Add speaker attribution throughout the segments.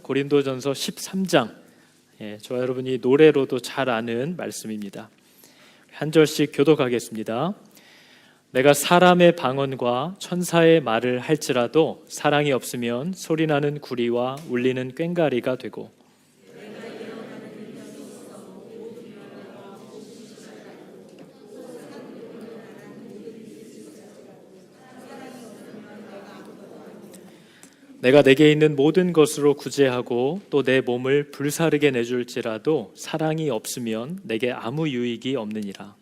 Speaker 1: 고린도전서 13장, 저와 여러분이 노래로도 잘 아는 말씀입니다. 한 절씩 교독하겠습니다. 내가 사람의 방언과 천사의 말을 할지라도 사랑이 없으면 소리나는 구리와 울리는 꽹과리가 되고, 내가 내게 있는 모든 것으로 구제하고 또 내 몸을 불사르게 내줄지라도 사랑이 없으면 내게 아무 유익이 없느니라.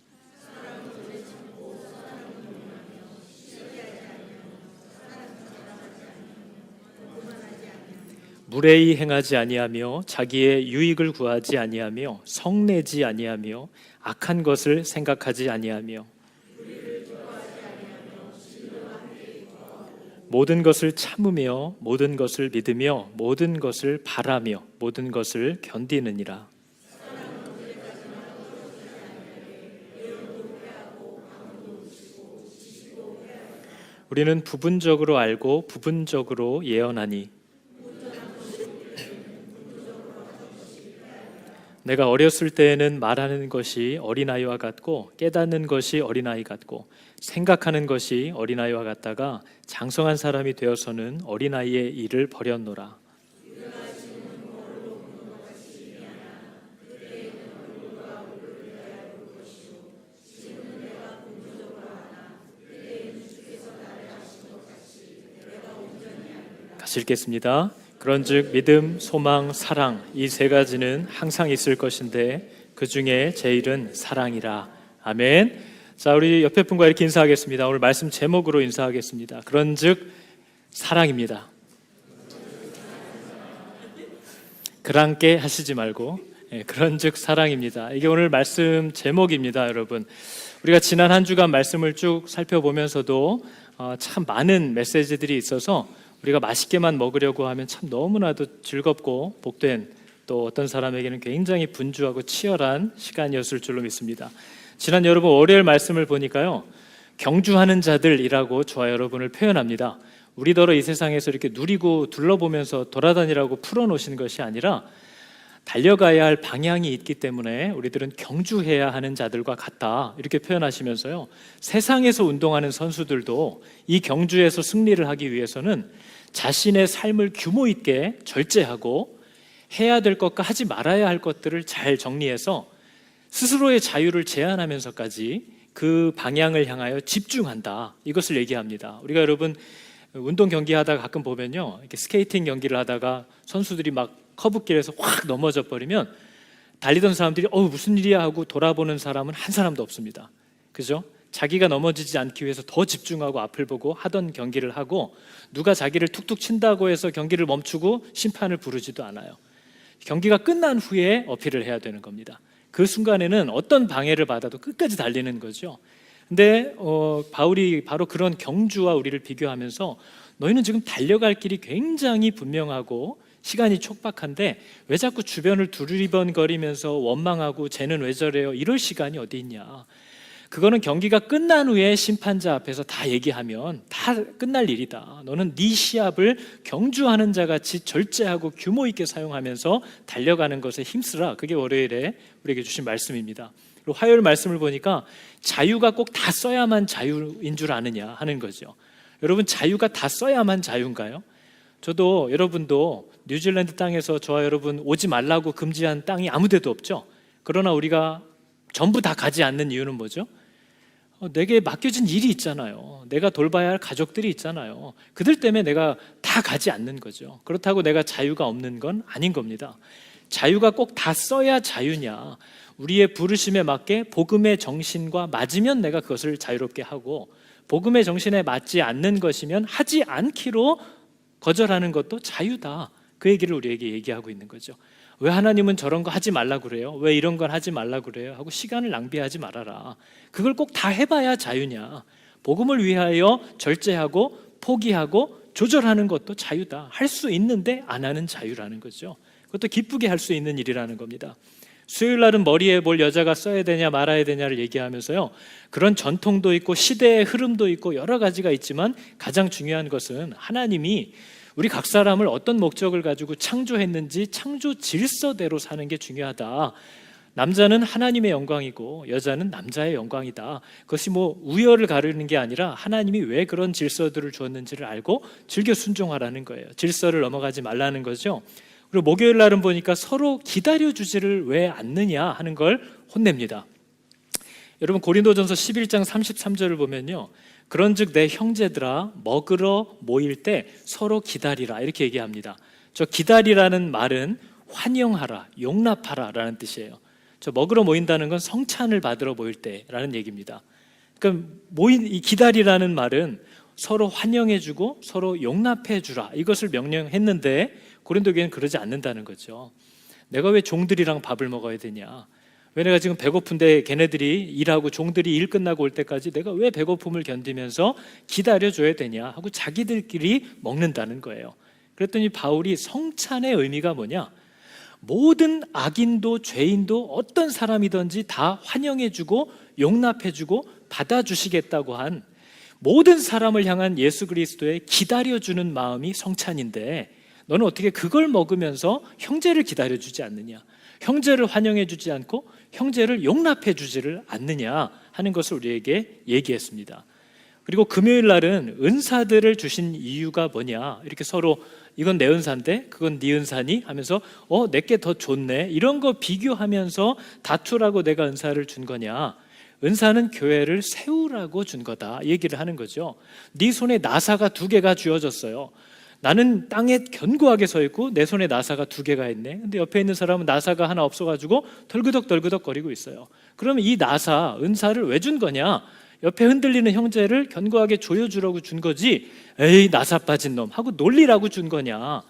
Speaker 1: 무례히 행하지 아니하며 자기의 유익을 구하지 아니하며 성내지 아니하며 악한 것을 생각하지 아니하며 모든 것을 참으며 모든 것을 믿으며 모든 것을 바라며 모든 것을 견디느니라. 우리는 부분적으로 알고 부분적으로 예언하니 내가 어렸을 때에는 말하는 것이 어린아이와 같고 깨닫는 것이 어린아이 같고 생각하는 것이 어린아이와 같다가 장성한 사람이 되어서는 어린아이의 일을 버렸노라. 같이 읽겠습니다. 그런즉 믿음, 소망, 사랑 이 세 가지는 항상 있을 것인데 그 중에 제일은 사랑이라. 아멘. 자, 우리 옆에 분과 이렇게 인사하겠습니다. 오늘 말씀 제목으로 인사하겠습니다. 그런즉 사랑입니다. 그랑께 하시지 말고 그런즉 사랑입니다. 이게 오늘 말씀 제목입니다, 여러분. 우리가 지난 한 주간 말씀을 쭉 살펴보면서도 참 많은 메시지들이 있어서 우리가 맛있게만 먹으려고 하면 참 너무나도 즐겁고 복된, 또 어떤 사람에게는 굉장히 분주하고 치열한 시간이었을 줄로 믿습니다. 지난 여러분 월요일 말씀을 보니까요, 경주하는 자들이라고 저와 여러분을 표현합니다. 우리더러 이 세상에서 이렇게 누리고 둘러보면서 돌아다니라고 풀어놓으신 것이 아니라 달려가야 할 방향이 있기 때문에 우리들은 경주해야 하는 자들과 같다, 이렇게 표현하시면서요, 세상에서 운동하는 선수들도 이 경주에서 승리를 하기 위해서는 자신의 삶을 규모 있게 절제하고 해야 될 것과 하지 말아야 할 것들을 잘 정리해서 스스로의 자유를 제한하면서까지 그 방향을 향하여 집중한다, 이것을 얘기합니다. 우리가 여러분 운동 경기 하다가 가끔 보면요, 이렇게 스케이팅 경기를 하다가 선수들이 막 커브길에서 확 넘어져 버리면 달리던 사람들이 무슨 일이야 하고 돌아보는 사람은 한 사람도 없습니다. 그죠? 자기가 넘어지지 않기 위해서 더 집중하고 앞을 보고 하던 경기를 하고, 누가 자기를 툭툭 친다고 해서 경기를 멈추고 심판을 부르지도 않아요. 경기가 끝난 후에 어필을 해야 되는 겁니다. 그 순간에는 어떤 방해를 받아도 끝까지 달리는 거죠. 근데 바울이 바로 그런 경주와 우리를 비교하면서 너희는 지금 달려갈 길이 굉장히 분명하고 시간이 촉박한데 왜 자꾸 주변을 두리번거리면서 원망하고 쟤는 왜 저래요, 이럴 시간이 어디 있냐. 그거는 경기가 끝난 후에 심판자 앞에서 다 얘기하면 다 끝날 일이다. 너는 네 시합을 경주하는 자같이 절제하고 규모 있게 사용하면서 달려가는 것에 힘쓰라. 그게 월요일에 우리에게 주신 말씀입니다. 그리고 화요일 말씀을 보니까 자유가 꼭 다 써야만 자유인 줄 아느냐 하는 거죠. 여러분, 자유가 다 써야만 자유인가요? 저도 여러분도 뉴질랜드 땅에서 저와 여러분 오지 말라고 금지한 땅이 아무 데도 없죠. 그러나 우리가 전부 다 가지 않는 이유는 뭐죠? 내게 맡겨진 일이 있잖아요. 내가 돌봐야 할 가족들이 있잖아요. 그들 때문에 내가 다 가지 않는 거죠. 그렇다고 내가 자유가 없는 건 아닌 겁니다. 자유가 꼭 다 써야 자유냐? 우리의 부르심에 맞게 복음의 정신과 맞으면 내가 그것을 자유롭게 하고, 복음의 정신에 맞지 않는 것이면 하지 않기로 거절하는 것도 자유다. 그 얘기를 우리에게 얘기하고 있는 거죠. 왜 하나님은 저런 거 하지 말라고 그래요? 왜 이런 건 하지 말라고 그래요? 하고 시간을 낭비하지 말아라. 그걸 꼭 다 해봐야 자유냐? 복음을 위하여 절제하고 포기하고 조절하는 것도 자유다. 할 수 있는데 안 하는 자유라는 거죠. 그것도 기쁘게 할 수 있는 일이라는 겁니다. 수요일 날은 머리에 뭘 여자가 써야 되냐 말아야 되냐를 얘기하면서요, 그런 전통도 있고 시대의 흐름도 있고 여러 가지가 있지만 가장 중요한 것은 하나님이 우리 각 사람을 어떤 목적을 가지고 창조했는지 창조 질서대로 사는 게 중요하다. 남자는 하나님의 영광이고 여자는 남자의 영광이다. 그것이 뭐 우열을 가르는 게 아니라 하나님이 왜 그런 질서들을 주었는지를 알고 즐겨 순종하라는 거예요. 질서를 넘어가지 말라는 거죠. 그리고 목요일 날은 보니까 서로 기다려주지를 왜 않느냐 하는 걸 혼냅니다. 여러분 고린도전서 11장 33절을 보면요, 그런즉 내 형제들아 먹으러 모일 때 서로 기다리라 이렇게 얘기합니다. 저 기다리라는 말은 환영하라, 용납하라 라는 뜻이에요. 저 먹으러 모인다는 건 성찬을 받으러 모일 때라는 얘기입니다. 그러니까 이 기다리라는 말은 서로 환영해주고 서로 용납해주라 이것을 명령했는데 고린도 교회는 그러지 않는다는 거죠. 내가 왜 종들이랑 밥을 먹어야 되냐, 왜 내가 지금 배고픈데 걔네들이 일하고 종들이 일 끝나고 올 때까지 내가 왜 배고픔을 견디면서 기다려줘야 되냐 하고 자기들끼리 먹는다는 거예요. 그랬더니 바울이 성찬의 의미가 뭐냐, 모든 악인도 죄인도 어떤 사람이든지 다 환영해주고 용납해주고 받아주시겠다고 한 모든 사람을 향한 예수 그리스도의 기다려주는 마음이 성찬인데, 너는 어떻게 그걸 먹으면서 형제를 기다려주지 않느냐, 형제를 환영해주지 않고 형제를 용납해주지를 않느냐 하는 것을 우리에게 얘기했습니다. 그리고 금요일 날은 은사들을 주신 이유가 뭐냐, 이렇게 서로 이건 내 은사인데 그건 네 은사니 하면서 내게 더 좋네 이런 거 비교하면서 다투라고 내가 은사를 준 거냐, 은사는 교회를 세우라고 준 거다 얘기를 하는 거죠. 네 손에 나사가 2개가 쥐어졌어요. 나는 땅에 견고하게 서 있고 내 손에 나사가 2개가 있네. 근데 옆에 있는 사람은 나사가 하나 없어가지고 덜그덕 거리고 있어요. 그러면 이 나사, 은사를 왜 준 거냐, 옆에 흔들리는 형제를 견고하게 조여주라고 준 거지, 에이 나사 빠진 놈 하고 놀리라고 준 거냐,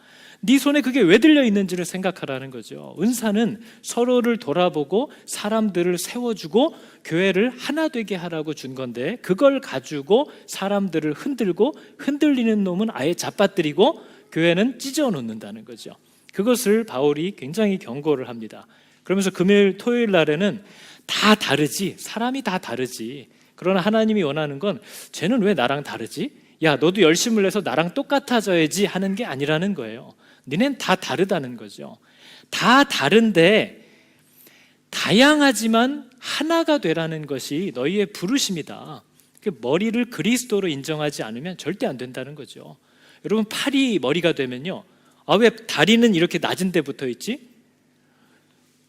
Speaker 1: 네 손에 그게 왜 들려 있는지를 생각하라는 거죠. 은사는 서로를 돌아보고 사람들을 세워주고 교회를 하나 되게 하라고 준 건데, 그걸 가지고 사람들을 흔들고 흔들리는 놈은 아예 잡아뜨리고 교회는 찢어 놓는다는 거죠. 그것을 바울이 굉장히 경고를 합니다. 그러면서 금요일 토요일 날에는 다 다르지, 사람이 다 다르지, 그러나 하나님이 원하는 건 쟤는 왜 나랑 다르지? 야 너도 열심을 내서 나랑 똑같아져야지 하는 게 아니라는 거예요. 니넨 다 다르다는 거죠. 다 다른데 다양하지만 하나가 되라는 것이 너희의 부르심이다. 머리를 그리스도로 인정하지 않으면 절대 안 된다는 거죠. 여러분 팔이 머리가 되면요, 왜 다리는 이렇게 낮은 데 붙어 있지?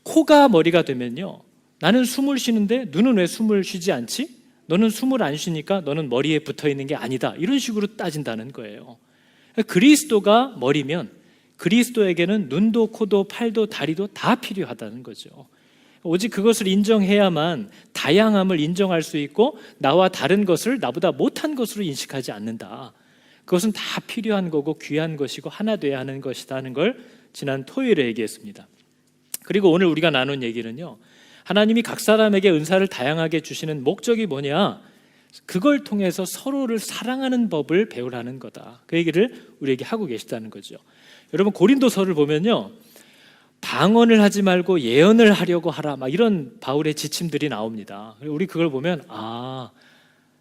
Speaker 1: 코가 머리가 되면요, 나는 숨을 쉬는데 눈은 왜 숨을 쉬지 않지? 너는 숨을 안 쉬니까 너는 머리에 붙어 있는 게 아니다, 이런 식으로 따진다는 거예요. 그리스도가 머리면 그리스도에게는 눈도 코도 팔도 다리도 다 필요하다는 거죠. 오직 그것을 인정해야만 다양함을 인정할 수 있고 나와 다른 것을 나보다 못한 것으로 인식하지 않는다. 그것은 다 필요한 거고 귀한 것이고 하나 돼야 하는 것이다 하는 걸 지난 토요일에 얘기했습니다. 그리고 오늘 우리가 나눈 얘기는요, 하나님이 각 사람에게 은사를 다양하게 주시는 목적이 뭐냐, 그걸 통해서 서로를 사랑하는 법을 배우라는 거다. 그 얘기를 우리에게 하고 계시다는 거죠. 여러분 고린도서를 보면요, 방언을 하지 말고 예언을 하려고 하라 막 이런 바울의 지침들이 나옵니다. 우리 그걸 보면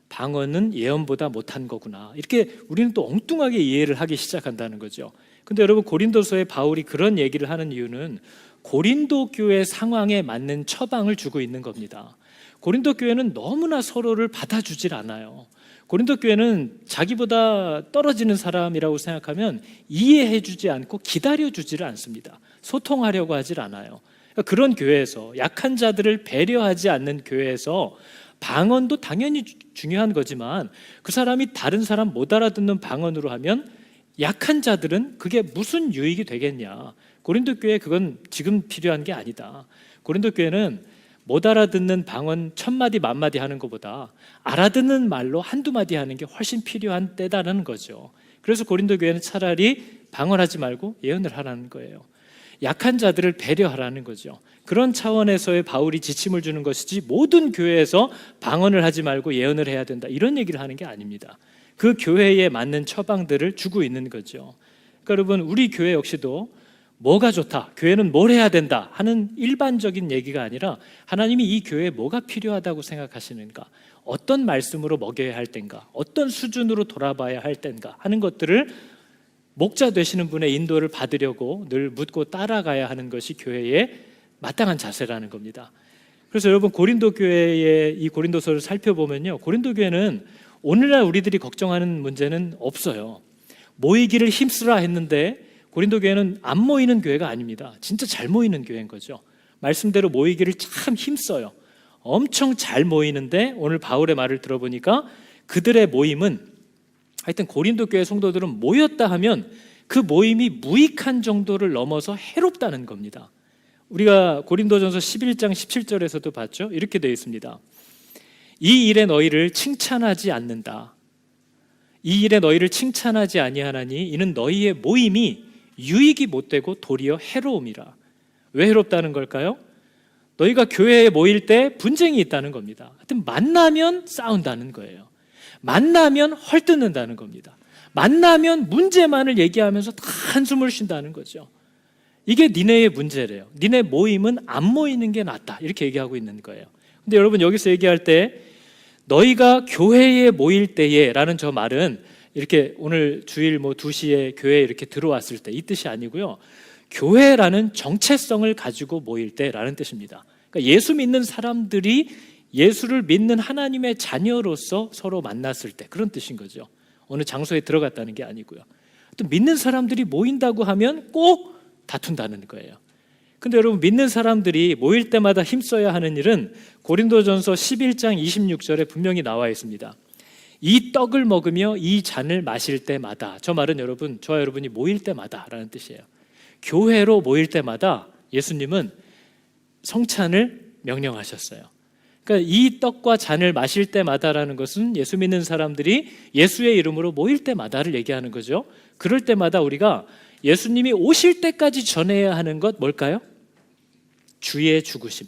Speaker 1: 방언은 예언보다 못한 거구나, 이렇게 우리는 또 엉뚱하게 이해를 하기 시작한다는 거죠. 근데 여러분 고린도서에 바울이 그런 얘기를 하는 이유는 고린도 교회 상황에 맞는 처방을 주고 있는 겁니다. 고린도 교회는 너무나 서로를 받아주질 않아요. 고린도 교회는 자기보다 떨어지는 사람이라고 생각하면 이해해주지 않고 기다려주지를 않습니다. 소통하려고 하질 않아요. 그런 교회에서, 약한 자들을 배려하지 않는 교회에서 방언도 당연히 중요한 거지만 그 사람이 다른 사람 못 알아듣는 방언으로 하면 약한 자들은 그게 무슨 유익이 되겠냐. 고린도 교회 그건 지금 필요한 게 아니다. 고린도 교회는 못 알아듣는 방언 1000마디 만마디 하는 것보다 알아듣는 말로 한두 마디 하는 게 훨씬 필요한 때다라는 거죠. 그래서 고린도 교회는 차라리 방언하지 말고 예언을 하라는 거예요. 약한 자들을 배려하라는 거죠. 그런 차원에서의 바울이 지침을 주는 것이지 모든 교회에서 방언을 하지 말고 예언을 해야 된다 이런 얘기를 하는 게 아닙니다. 그 교회에 맞는 처방들을 주고 있는 거죠. 그러니까 여러분 우리 교회 역시도 뭐가 좋다, 교회는 뭘 해야 된다 하는 일반적인 얘기가 아니라 하나님이 이 교회에 뭐가 필요하다고 생각하시는가, 어떤 말씀으로 먹여야 할 땐가, 어떤 수준으로 돌아봐야 할 땐가 하는 것들을 목자 되시는 분의 인도를 받으려고 늘 묻고 따라가야 하는 것이 교회의 마땅한 자세라는 겁니다. 그래서 여러분 고린도 교회의 이 고린도서를 살펴보면요, 고린도 교회는 오늘날 우리들이 걱정하는 문제는 없어요. 모이기를 힘쓰라 했는데 고린도 교회는 안 모이는 교회가 아닙니다. 진짜 잘 모이는 교회인 거죠. 말씀대로 모이기를 참 힘써요. 엄청 잘 모이는데 오늘 바울의 말을 들어보니까 그들의 모임은, 하여튼 고린도 교회 성도들은 모였다 하면 그 모임이 무익한 정도를 넘어서 해롭다는 겁니다. 우리가 고린도전서 11장 17절에서도 봤죠. 이렇게 되어 있습니다. 이 일에 너희를 칭찬하지 않는다. 이 일에 너희를 칭찬하지 아니하나니 이는 너희의 모임이 유익이 못되고 도리어 해로움이라. 왜 해롭다는 걸까요? 너희가 교회에 모일 때 분쟁이 있다는 겁니다. 하여튼 만나면 싸운다는 거예요. 만나면 헐뜯는다는 겁니다. 만나면 문제만을 얘기하면서 다 한숨을 쉰다는 거죠. 이게 니네의 문제래요. 니네 모임은 안 모이는 게 낫다, 이렇게 얘기하고 있는 거예요. 근데 여러분 여기서 얘기할 때 너희가 교회에 모일 때에 라는 저 말은 이렇게 오늘 주일 2시에 교회에 이렇게 들어왔을 때 이 뜻이 아니고요, 교회라는 정체성을 가지고 모일 때라는 뜻입니다. 그러니까 예수 믿는 사람들이 예수를 믿는 하나님의 자녀로서 서로 만났을 때, 그런 뜻인 거죠. 어느 장소에 들어갔다는 게 아니고요. 또 믿는 사람들이 모인다고 하면 꼭 다툰다는 거예요. 근데 여러분, 믿는 사람들이 모일 때마다 힘써야 하는 일은 고린도전서 11장 26절에 분명히 나와 있습니다. 이 떡을 먹으며 이 잔을 마실 때마다, 저 말은 여러분, 저와 여러분이 모일 때마다 라는 뜻이에요. 교회로 모일 때마다 예수님은 성찬을 명령하셨어요. 그러니까 이 떡과 잔을 마실 때마다라는 것은 예수 믿는 사람들이 예수의 이름으로 모일 때마다를 얘기하는 거죠. 그럴 때마다 우리가 예수님이 오실 때까지 전해야 하는 것 뭘까요? 주의 죽으심.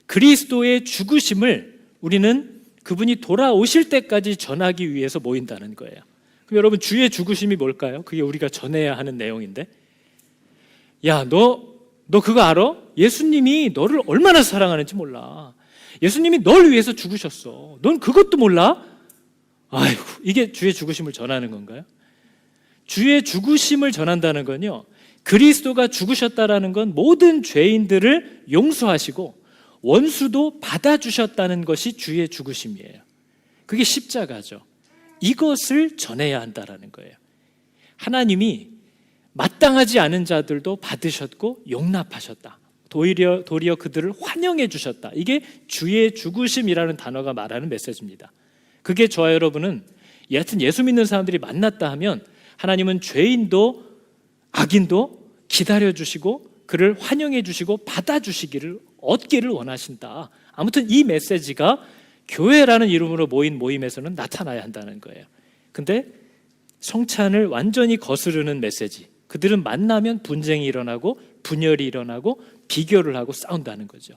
Speaker 1: 그리스도의 죽으심을 우리는 그분이 돌아오실 때까지 전하기 위해서 모인다는 거예요. 그럼 여러분, 주의 죽으심이 뭘까요? 그게 우리가 전해야 하는 내용인데, 야, 너 그거 알아? 예수님이 너를 얼마나 사랑하는지 몰라. 예수님이 널 위해서 죽으셨어. 넌 그것도 몰라? 아이고, 이게 주의 죽으심을 전하는 건가요? 주의 죽으심을 전한다는 건요, 그리스도가 죽으셨다라는 건 모든 죄인들을 용서하시고 원수도 받아주셨다는 것이 주의 죽으심이에요. 그게 십자가죠. 이것을 전해야 한다라는 거예요. 하나님이 마땅하지 않은 자들도 받으셨고 용납하셨다. 도리어 그들을 환영해 주셨다. 이게 주의 죽으심이라는 단어가 말하는 메시지입니다. 그게 저와 여러분은, 여하튼 예수 믿는 사람들이 만났다 하면 하나님은 죄인도 악인도 기다려주시고 그를 환영해 주시고 받아주시기를, 얻기를 원하신다. 아무튼 이 메시지가 교회라는 이름으로 모인 모임에서는 나타나야 한다는 거예요. 근데 성찬을 완전히 거스르는 메시지, 그들은 만나면 분쟁이 일어나고 분열이 일어나고 비교를 하고 싸운다는 거죠.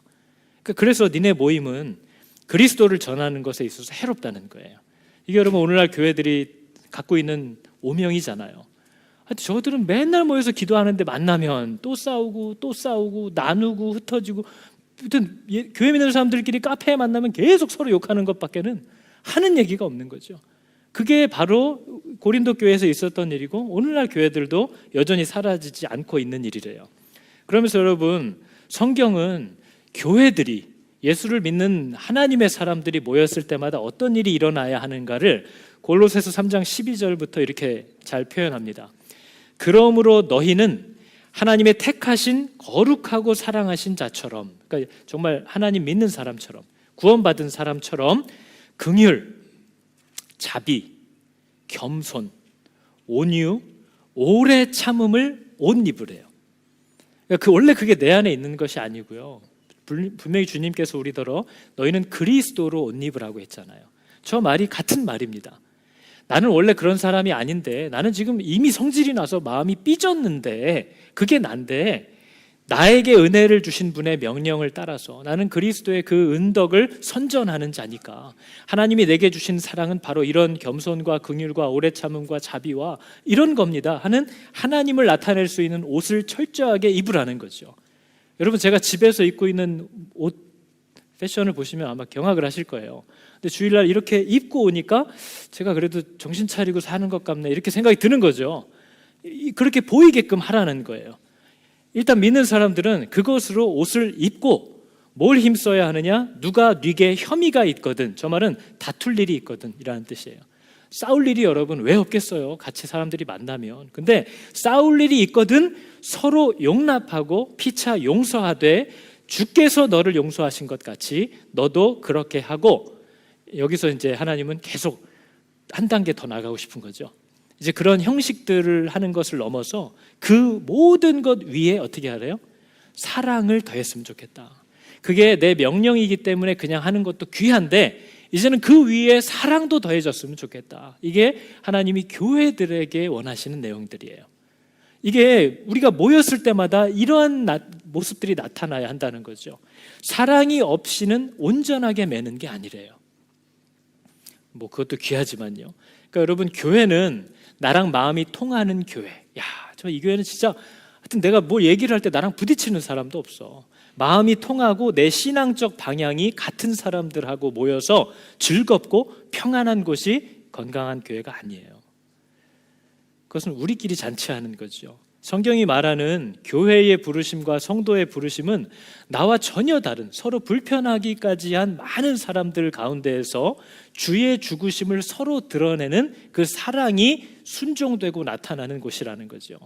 Speaker 1: 그래서 니네 모임은 그리스도를 전하는 것에 있어서 해롭다는 거예요. 이게 여러분 오늘날 교회들이 갖고 있는 오명이잖아요. 저들은 맨날 모여서 기도하는데 만나면 또 싸우고 나누고 흩어지고, 아무튼 교회 믿는 사람들끼리 카페에 만나면 계속 서로 욕하는 것밖에는 하는 얘기가 없는 거죠. 그게 바로 고린도 교회에서 있었던 일이고 오늘날 교회들도 여전히 사라지지 않고 있는 일이래요. 그러면서 여러분, 성경은 교회들이, 예수를 믿는 하나님의 사람들이 모였을 때마다 어떤 일이 일어나야 하는가를 골로새서 3장 12절부터 이렇게 잘 표현합니다. 그러므로 너희는 하나님의 택하신 거룩하고 사랑하신 자처럼, 그러니까 정말 하나님 믿는 사람처럼, 구원받은 사람처럼 긍휼, 자비, 겸손, 온유, 오래 참음을 옷 입으래요. 그러니까 원래 그게 내 안에 있는 것이 아니고요, 분명히 주님께서 우리더러 너희는 그리스도로 옷 입으라고 했잖아요. 저 말이 같은 말입니다. 나는 원래 그런 사람이 아닌데, 나는 지금 이미 성질이 나서 마음이 삐졌는데, 그게 난데 나에게 은혜를 주신 분의 명령을 따라서 나는 그리스도의 그 은덕을 선전하는 자니까, 하나님이 내게 주신 사랑은 바로 이런 겸손과 긍휼과 오래 참음과 자비와 이런 겁니다 하는 하나님을 나타낼 수 있는 옷을 철저하게 입으라는 거죠. 여러분, 제가 집에서 입고 있는 옷 패션을 보시면 아마 경악을 하실 거예요. 근데 주일날 이렇게 입고 오니까 제가 그래도 정신 차리고 사는 것 같네, 이렇게 생각이 드는 거죠. 그렇게 보이게끔 하라는 거예요. 일단 믿는 사람들은 그것으로 옷을 입고 뭘 힘써야 하느냐? 누가 네게 혐의가 있거든, 저 말은 다툴 일이 있거든 이라는 뜻이에요. 싸울 일이 여러분 왜 없겠어요? 같이 사람들이 만나면. 근데 싸울 일이 있거든 서로 용납하고 피차 용서하되 주께서 너를 용서하신 것 같이 너도 그렇게 하고, 여기서 이제 하나님은 계속 한 단계 더 나가고 싶은 거죠. 이제 그런 형식들을 하는 것을 넘어서 그 모든 것 위에 어떻게 하래요? 사랑을 더했으면 좋겠다. 그게 내 명령이기 때문에 그냥 하는 것도 귀한데 이제는 그 위에 사랑도 더해졌으면 좋겠다. 이게 하나님이 교회들에게 원하시는 내용들이에요. 이게 우리가 모였을 때마다 이러한 모습들이 나타나야 한다는 거죠. 사랑이 없이는 온전하게 매는 게 아니래요. 뭐 그것도 귀하지만요. 그러니까 여러분, 교회는 나랑 마음이 통하는 교회. 야, 저 이 교회는 진짜 하여튼 내가 뭘 얘기를 할 때 나랑 부딪히는 사람도 없어. 마음이 통하고 내 신앙적 방향이 같은 사람들하고 모여서 즐겁고 평안한 곳이 건강한 교회가 아니에요. 그것은 우리끼리 잔치하는 거죠. 성경이 말하는 교회의 부르심과 성도의 부르심은 나와 전혀 다른, 서로 불편하기까지 한 많은 사람들 가운데에서 주의 죽으심을 서로 드러내는 그 사랑이 순종되고 나타나는 곳이라는 거죠.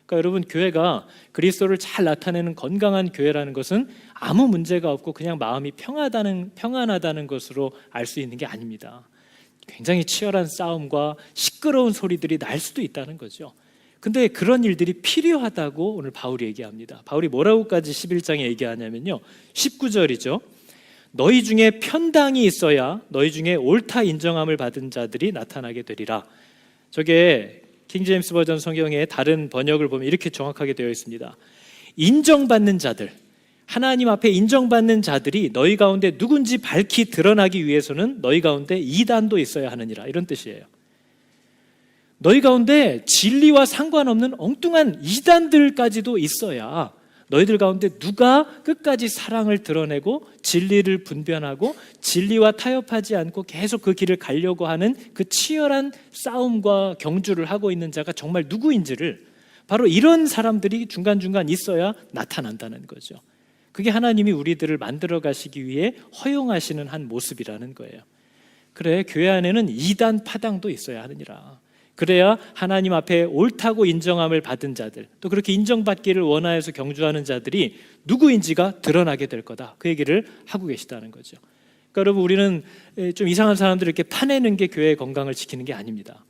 Speaker 1: 그러니까 여러분, 교회가 그리스도를 잘 나타내는 건강한 교회라는 것은 아무 문제가 없고 그냥 마음이 평안하다는 것으로 알 수 있는 게 아닙니다. 굉장히 치열한 싸움과 시끄러운 소리들이 날 수도 있다는 거죠. 근데 그런 일들이 필요하다고 오늘 바울이 얘기합니다. 바울이 뭐라고까지 11장에 얘기하냐면요, 19절이죠. 너희 중에 편당이 있어야 너희 중에 옳다 인정함을 받은 자들이 나타나게 되리라. 저게 킹제임스 버전 성경의 다른 번역을 보면 이렇게 정확하게 되어 있습니다. 인정받는 자들, 하나님 앞에 인정받는 자들이 너희 가운데 누군지 밝히 드러나기 위해서는 너희 가운데 이단도 있어야 하느니라, 이런 뜻이에요. 너희 가운데 진리와 상관없는 엉뚱한 이단들까지도 있어야 너희들 가운데 누가 끝까지 사랑을 드러내고 진리를 분별하고 진리와 타협하지 않고 계속 그 길을 가려고 하는 그 치열한 싸움과 경주를 하고 있는 자가 정말 누구인지를, 바로 이런 사람들이 중간중간 있어야 나타난다는 거죠. 그게 하나님이 우리들을 만들어 가시기 위해 허용하시는 한 모습이라는 거예요. 그래, 교회 안에는 이단 파당도 있어야 하느니라. 그래야 하나님 앞에 옳다고 인정함을 받은 자들, 또 그렇게 인정받기를 원하여서 경주하는 자들이 누구인지가 드러나게 될 거다. 그 얘기를 하고 계시다는 거죠. 그러니까 여러분, 우리는 좀 이상한 사람들을 이렇게 파내는 게 교회의 건강을 지키는 게 아닙니다.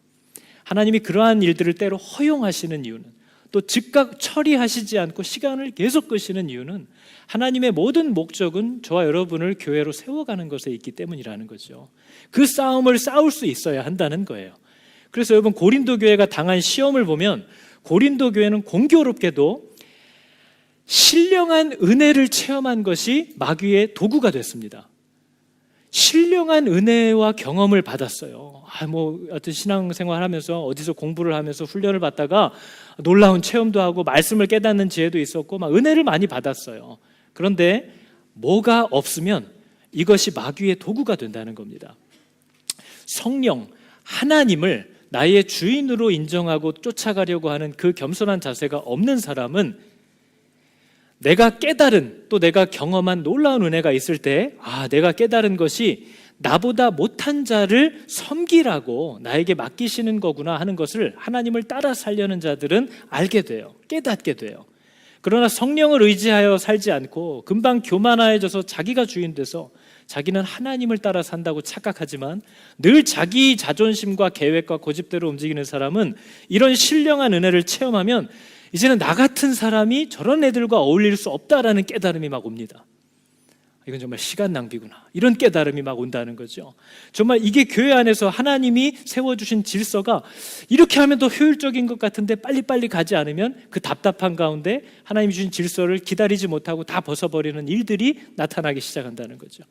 Speaker 1: 하나님이 그러한 일들을 때로 허용하시는 이유는, 또 즉각 처리하시지 않고 시간을 계속 끄시는 이유는 하나님의 모든 목적은 저와 여러분을 교회로 세워가는 것에 있기 때문이라는 거죠. 그 싸움을 싸울 수 있어야 한다는 거예요. 그래서 여러분, 고린도 교회가 당한 시험을 보면 고린도 교회는 공교롭게도 신령한 은혜를 체험한 것이 마귀의 도구가 됐습니다. 신령한 은혜와 경험을 받았어요. 어떤 신앙생활 하면서 어디서 공부를 하면서 훈련을 받다가 놀라운 체험도 하고 말씀을 깨닫는 지혜도 있었고 막 은혜를 많이 받았어요. 그런데 뭐가 없으면 이것이 마귀의 도구가 된다는 겁니다. 성령, 하나님을 나의 주인으로 인정하고 쫓아가려고 하는 그 겸손한 자세가 없는 사람은 내가 깨달은, 또 내가 경험한 놀라운 은혜가 있을 때, 내가 깨달은 것이 나보다 못한 자를 섬기라고 나에게 맡기시는 거구나 하는 것을 하나님을 따라 살려는 자들은 알게 돼요. 깨닫게 돼요. 그러나 성령을 의지하여 살지 않고 금방 교만해져서 자기가 주인 돼서 자기는 하나님을 따라 산다고 착각하지만 늘 자기 자존심과 계획과 고집대로 움직이는 사람은 이런 신령한 은혜를 체험하면 이제는 나 같은 사람이 저런 애들과 어울릴 수 없다라는 깨달음이 막 옵니다. 이건 정말 시간 낭비구나, 이런 깨달음이 막 온다는 거죠. 정말 이게 교회 안에서 하나님이 세워주신 질서가 이렇게 하면 더 효율적인 것 같은데 빨리빨리 가지 않으면 그 답답한 가운데 하나님이 주신 질서를 기다리지 못하고 다 벗어버리는 일들이 나타나기 시작한다는 거죠.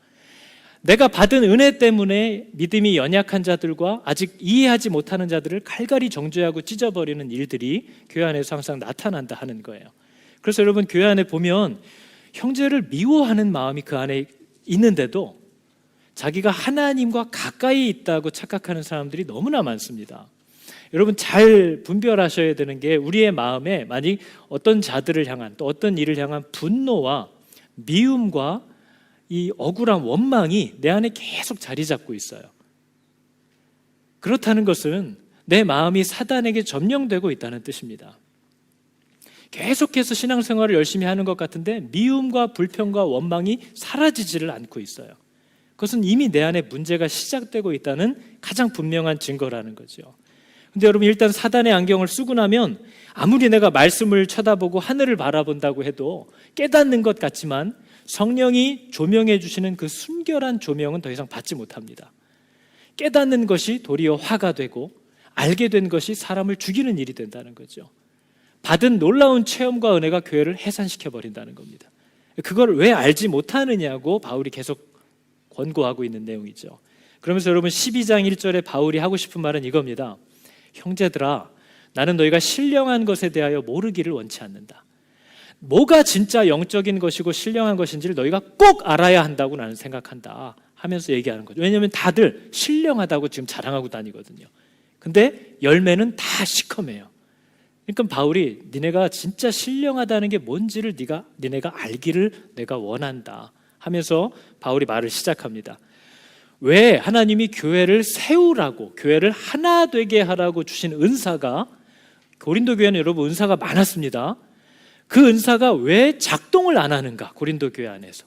Speaker 1: 내가 받은 은혜 때문에 믿음이 연약한 자들과 아직 이해하지 못하는 자들을 갈갈이 정죄하고 찢어버리는 일들이 교회 안에서 항상 나타난다 하는 거예요. 그래서 여러분, 교회 안에 보면 형제를 미워하는 마음이 그 안에 있는데도 자기가 하나님과 가까이 있다고 착각하는 사람들이 너무나 많습니다. 여러분 잘 분별하셔야 되는 게 우리의 마음에 만약 어떤 자들을 향한 또 어떤 일을 향한 분노와 미움과 이 억울한 원망이 내 안에 계속 자리 잡고 있어요. 그렇다는 것은 내 마음이 사단에게 점령되고 있다는 뜻입니다. 계속해서 신앙생활을 열심히 하는 것 같은데 미움과 불평과 원망이 사라지지를 않고 있어요. 그것은 이미 내 안에 문제가 시작되고 있다는 가장 분명한 증거라는 거죠. 근데 여러분 일단 사단의 안경을 쓰고 나면 아무리 내가 말씀을 쳐다보고 하늘을 바라본다고 해도 깨닫는 것 같지만 성령이 조명해 주시는 그 순결한 조명은 더 이상 받지 못합니다. 깨닫는 것이 도리어 화가 되고 알게 된 것이 사람을 죽이는 일이 된다는 거죠. 받은 놀라운 체험과 은혜가 교회를 해산시켜 버린다는 겁니다. 그걸 왜 알지 못하느냐고 바울이 계속 권고하고 있는 내용이죠. 그러면서 여러분 12장 1절에 바울이 하고 싶은 말은 이겁니다. 형제들아, 나는 너희가 신령한 것에 대하여 모르기를 원치 않는다. 뭐가 진짜 영적인 것이고 신령한 것인지를 너희가 꼭 알아야 한다고 나는 생각한다 하면서 얘기하는 거죠. 왜냐하면 다들 신령하다고 지금 자랑하고 다니거든요. 근데 열매는 다 시커매요. 그러니까 바울이 니네가 진짜 신령하다는 게 뭔지를 니네가 알기를 내가 원한다 하면서 바울이 말을 시작합니다. 왜 하나님이 교회를 세우라고, 교회를 하나 되게 하라고 주신 은사가, 고린도 교회는 여러분 은사가 많았습니다. 그 은사가 왜 작동을 안 하는가? 고린도 교회 안에서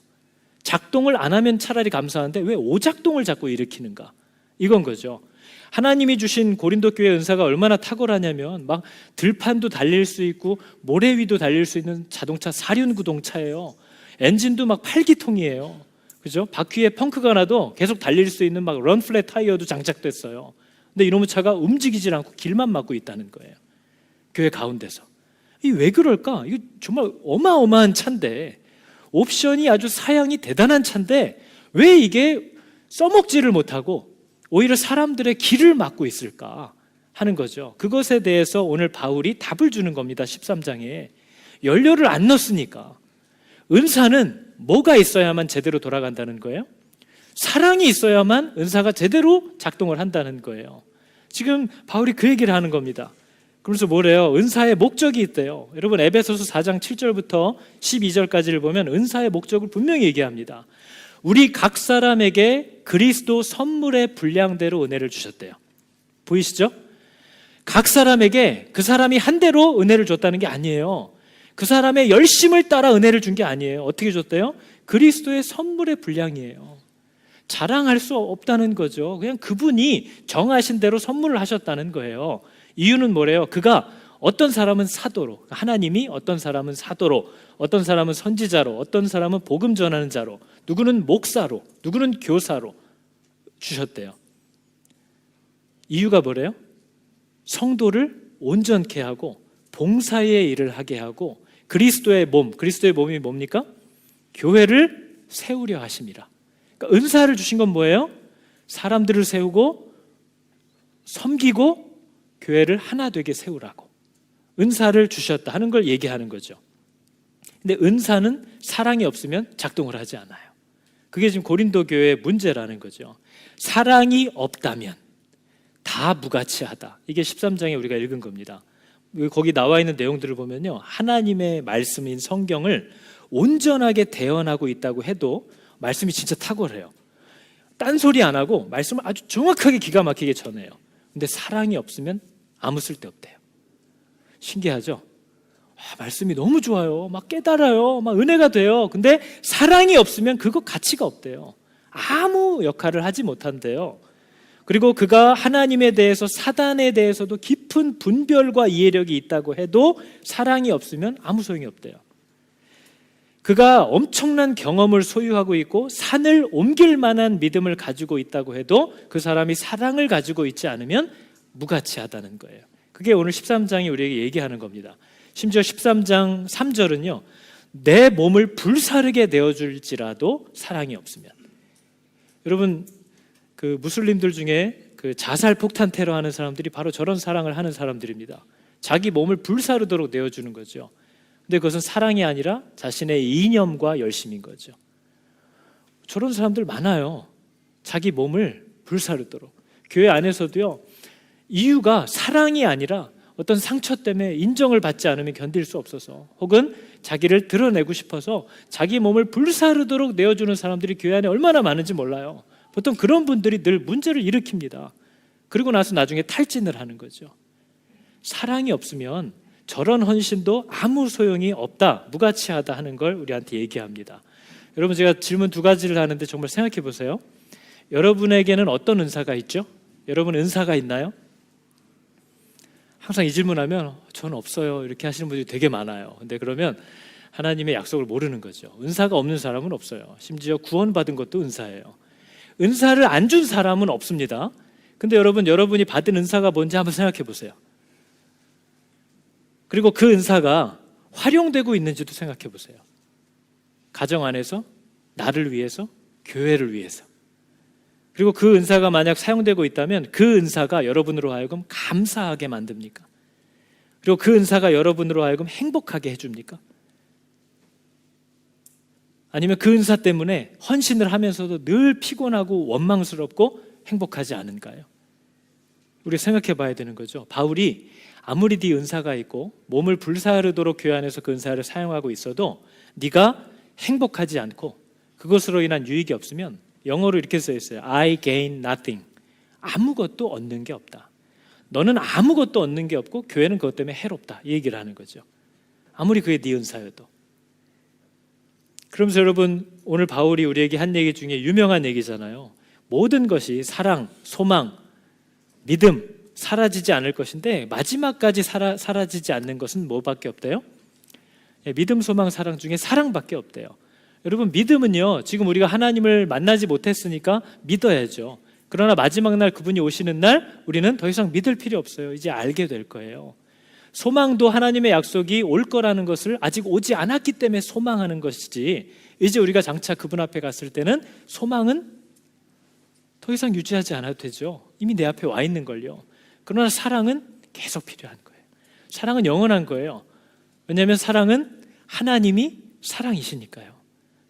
Speaker 1: 작동을 안 하면 차라리 감사한데 왜 오작동을 자꾸 일으키는가? 이건 거죠. 하나님이 주신 고린도 교회 은사가 얼마나 탁월하냐면 막 들판도 달릴 수 있고 모래 위도 달릴 수 있는 자동차 사륜구동차예요. 엔진도 막 8기통이에요. 그죠? 바퀴에 펑크가 나도 계속 달릴 수 있는 막 런플랫 타이어도 장착됐어요. 근데 이놈의 차가 움직이질 않고 길만 막고 있다는 거예요. 교회 가운데서. 이게 왜 그럴까? 이거 정말 어마어마한 차인데, 옵션이 아주 사양이 대단한 차인데 왜 이게 써먹지를 못하고 오히려 사람들의 길을 막고 있을까 하는 거죠. 그것에 대해서 오늘 바울이 답을 주는 겁니다. 13장에. 연료를 안 넣었으니까. 은사는 뭐가 있어야만 제대로 돌아간다는 거예요? 사랑이 있어야만 은사가 제대로 작동을 한다는 거예요. 지금 바울이 그 얘기를 하는 겁니다. 그래서 뭐래요? 은사의 목적이 있대요. 여러분 에베소서 4장 7절부터 12절까지를 보면 은사의 목적을 분명히 얘기합니다. 우리 각 사람에게 그리스도 선물의 분량대로 은혜를 주셨대요. 보이시죠? 각 사람에게 그 사람이 한 대로 은혜를 줬다는 게 아니에요. 그 사람의 열심을 따라 은혜를 준 게 아니에요. 어떻게 줬대요? 그리스도의 선물의 분량이에요. 자랑할 수 없다는 거죠. 그냥 그분이 정하신 대로 선물을 하셨다는 거예요. 이유는 뭐래요? 그가 어떤 사람은 사도로, 하나님이 어떤 사람은 사도로, 어떤 사람은 선지자로, 어떤 사람은 복음 전하는 자로, 누구는 목사로, 누구는 교사로 주셨대요. 이유가 뭐래요? 성도를 온전케 하고 봉사의 일을 하게 하고 그리스도의 몸이 뭡니까? 교회를 세우려 하심이라. 그러니까 은사를 주신 건 뭐예요? 사람들을 세우고 섬기고 교회를 하나 되게 세우라고 은사를 주셨다 하는 걸 얘기하는 거죠. 근데 은사는 사랑이 없으면 작동을 하지 않아요. 그게 지금 고린도 교회의 문제라는 거죠. 사랑이 없다면 다 무가치하다. 이게 13장에 우리가 읽은 겁니다. 거기 나와 있는 내용들을 보면요, 하나님의 말씀인 성경을 온전하게 대언하고 있다고 해도 말씀이 진짜 탁월해요. 딴소리 안 하고 말씀을 아주 정확하게 기가 막히게 전해요. 근데 사랑이 없으면 아무 쓸데 없대요. 신기하죠? 말씀이 너무 좋아요. 막 깨달아요. 막 은혜가 돼요. 근데 사랑이 없으면 그거 가치가 없대요. 아무 역할을 하지 못한대요. 그리고 그가 하나님에 대해서 사단에 대해서도 깊은 분별과 이해력이 있다고 해도 사랑이 없으면 아무 소용이 없대요. 그가 엄청난 경험을 소유하고 있고 산을 옮길 만한 믿음을 가지고 있다고 해도 그 사람이 사랑을 가지고 있지 않으면 무가치하다는 거예요. 그게 오늘 13장이 우리에게 얘기하는 겁니다. 심지어 13장 3절은요, 내 몸을 불사르게 내어줄지라도 사랑이 없으면. 여러분, 그 무슬림들 중에 그 자살 폭탄 테러 하는 사람들이 바로 저런 사랑을 하는 사람들입니다. 자기 몸을 불사르도록 내어주는 거죠. 근데 그것은 사랑이 아니라 자신의 이념과 열심인 거죠. 저런 사람들 많아요. 자기 몸을 불사르도록. 교회 안에서도요, 이유가 사랑이 아니라 어떤 상처 때문에 인정을 받지 않으면 견딜 수 없어서, 혹은 자기를 드러내고 싶어서 자기 몸을 불사르도록 내어주는 사람들이 교회 안에 얼마나 많은지 몰라요. 보통 그런 분들이 늘 문제를 일으킵니다. 그리고 나서 나중에 탈진을 하는 거죠. 사랑이 없으면 저런 헌신도 아무 소용이 없다, 무가치하다 하는 걸 우리한테 얘기합니다. 여러분, 제가 질문 2가지를 하는데 정말 생각해 보세요. 여러분에게는 어떤 은사가 있죠? 여러분 은사가 있나요? 항상 이 질문하면 저는 없어요 이렇게 하시는 분들이 되게 많아요. 근데 그러면 하나님의 약속을 모르는 거죠. 은사가 없는 사람은 없어요. 심지어 구원받은 것도 은사예요. 은사를 안 준 사람은 없습니다. 근데 여러분, 여러분이 받은 은사가 뭔지 한번 생각해 보세요. 그리고 그 은사가 활용되고 있는지도 생각해 보세요. 가정 안에서, 나를 위해서, 교회를 위해서. 그리고 그 은사가 만약 사용되고 있다면 그 은사가 여러분으로 하여금 감사하게 만듭니까? 그리고 그 은사가 여러분으로 하여금 행복하게 해줍니까? 아니면 그 은사 때문에 헌신을 하면서도 늘 피곤하고 원망스럽고 행복하지 않은가요? 우리 생각해 봐야 되는 거죠. 바울이 아무리 네 은사가 있고 몸을 불사르도록 교회 안에서 그 은사를 사용하고 있어도 네가 행복하지 않고 그것으로 인한 유익이 없으면, 영어로 이렇게 써 있어요. I gain nothing. 아무것도 얻는 게 없다. 너는 아무것도 얻는 게 없고 교회는 그것 때문에 해롭다, 이 얘기를 하는 거죠. 아무리 그게 네 은사여도. 그러면서 여러분, 오늘 바울이 우리에게 한 얘기 중에 유명한 얘기잖아요. 모든 것이 사랑, 소망, 믿음 사라지지 않을 것인데 마지막까지 사라지지 않는 것은 뭐밖에 없대요? 믿음, 소망, 사랑 중에 사랑밖에 없대요. 여러분, 믿음은요, 지금 우리가 하나님을 만나지 못했으니까 믿어야죠. 그러나 마지막 날 그분이 오시는 날 우리는 더 이상 믿을 필요 없어요. 이제 알게 될 거예요. 소망도 하나님의 약속이 올 거라는 것을 아직 오지 않았기 때문에 소망하는 것이지, 이제 우리가 장차 그분 앞에 갔을 때는 소망은 더 이상 유지하지 않아도 되죠. 이미 내 앞에 와 있는 걸요. 그러나 사랑은 계속 필요한 거예요. 사랑은 영원한 거예요. 왜냐하면 사랑은 하나님이 사랑이시니까요.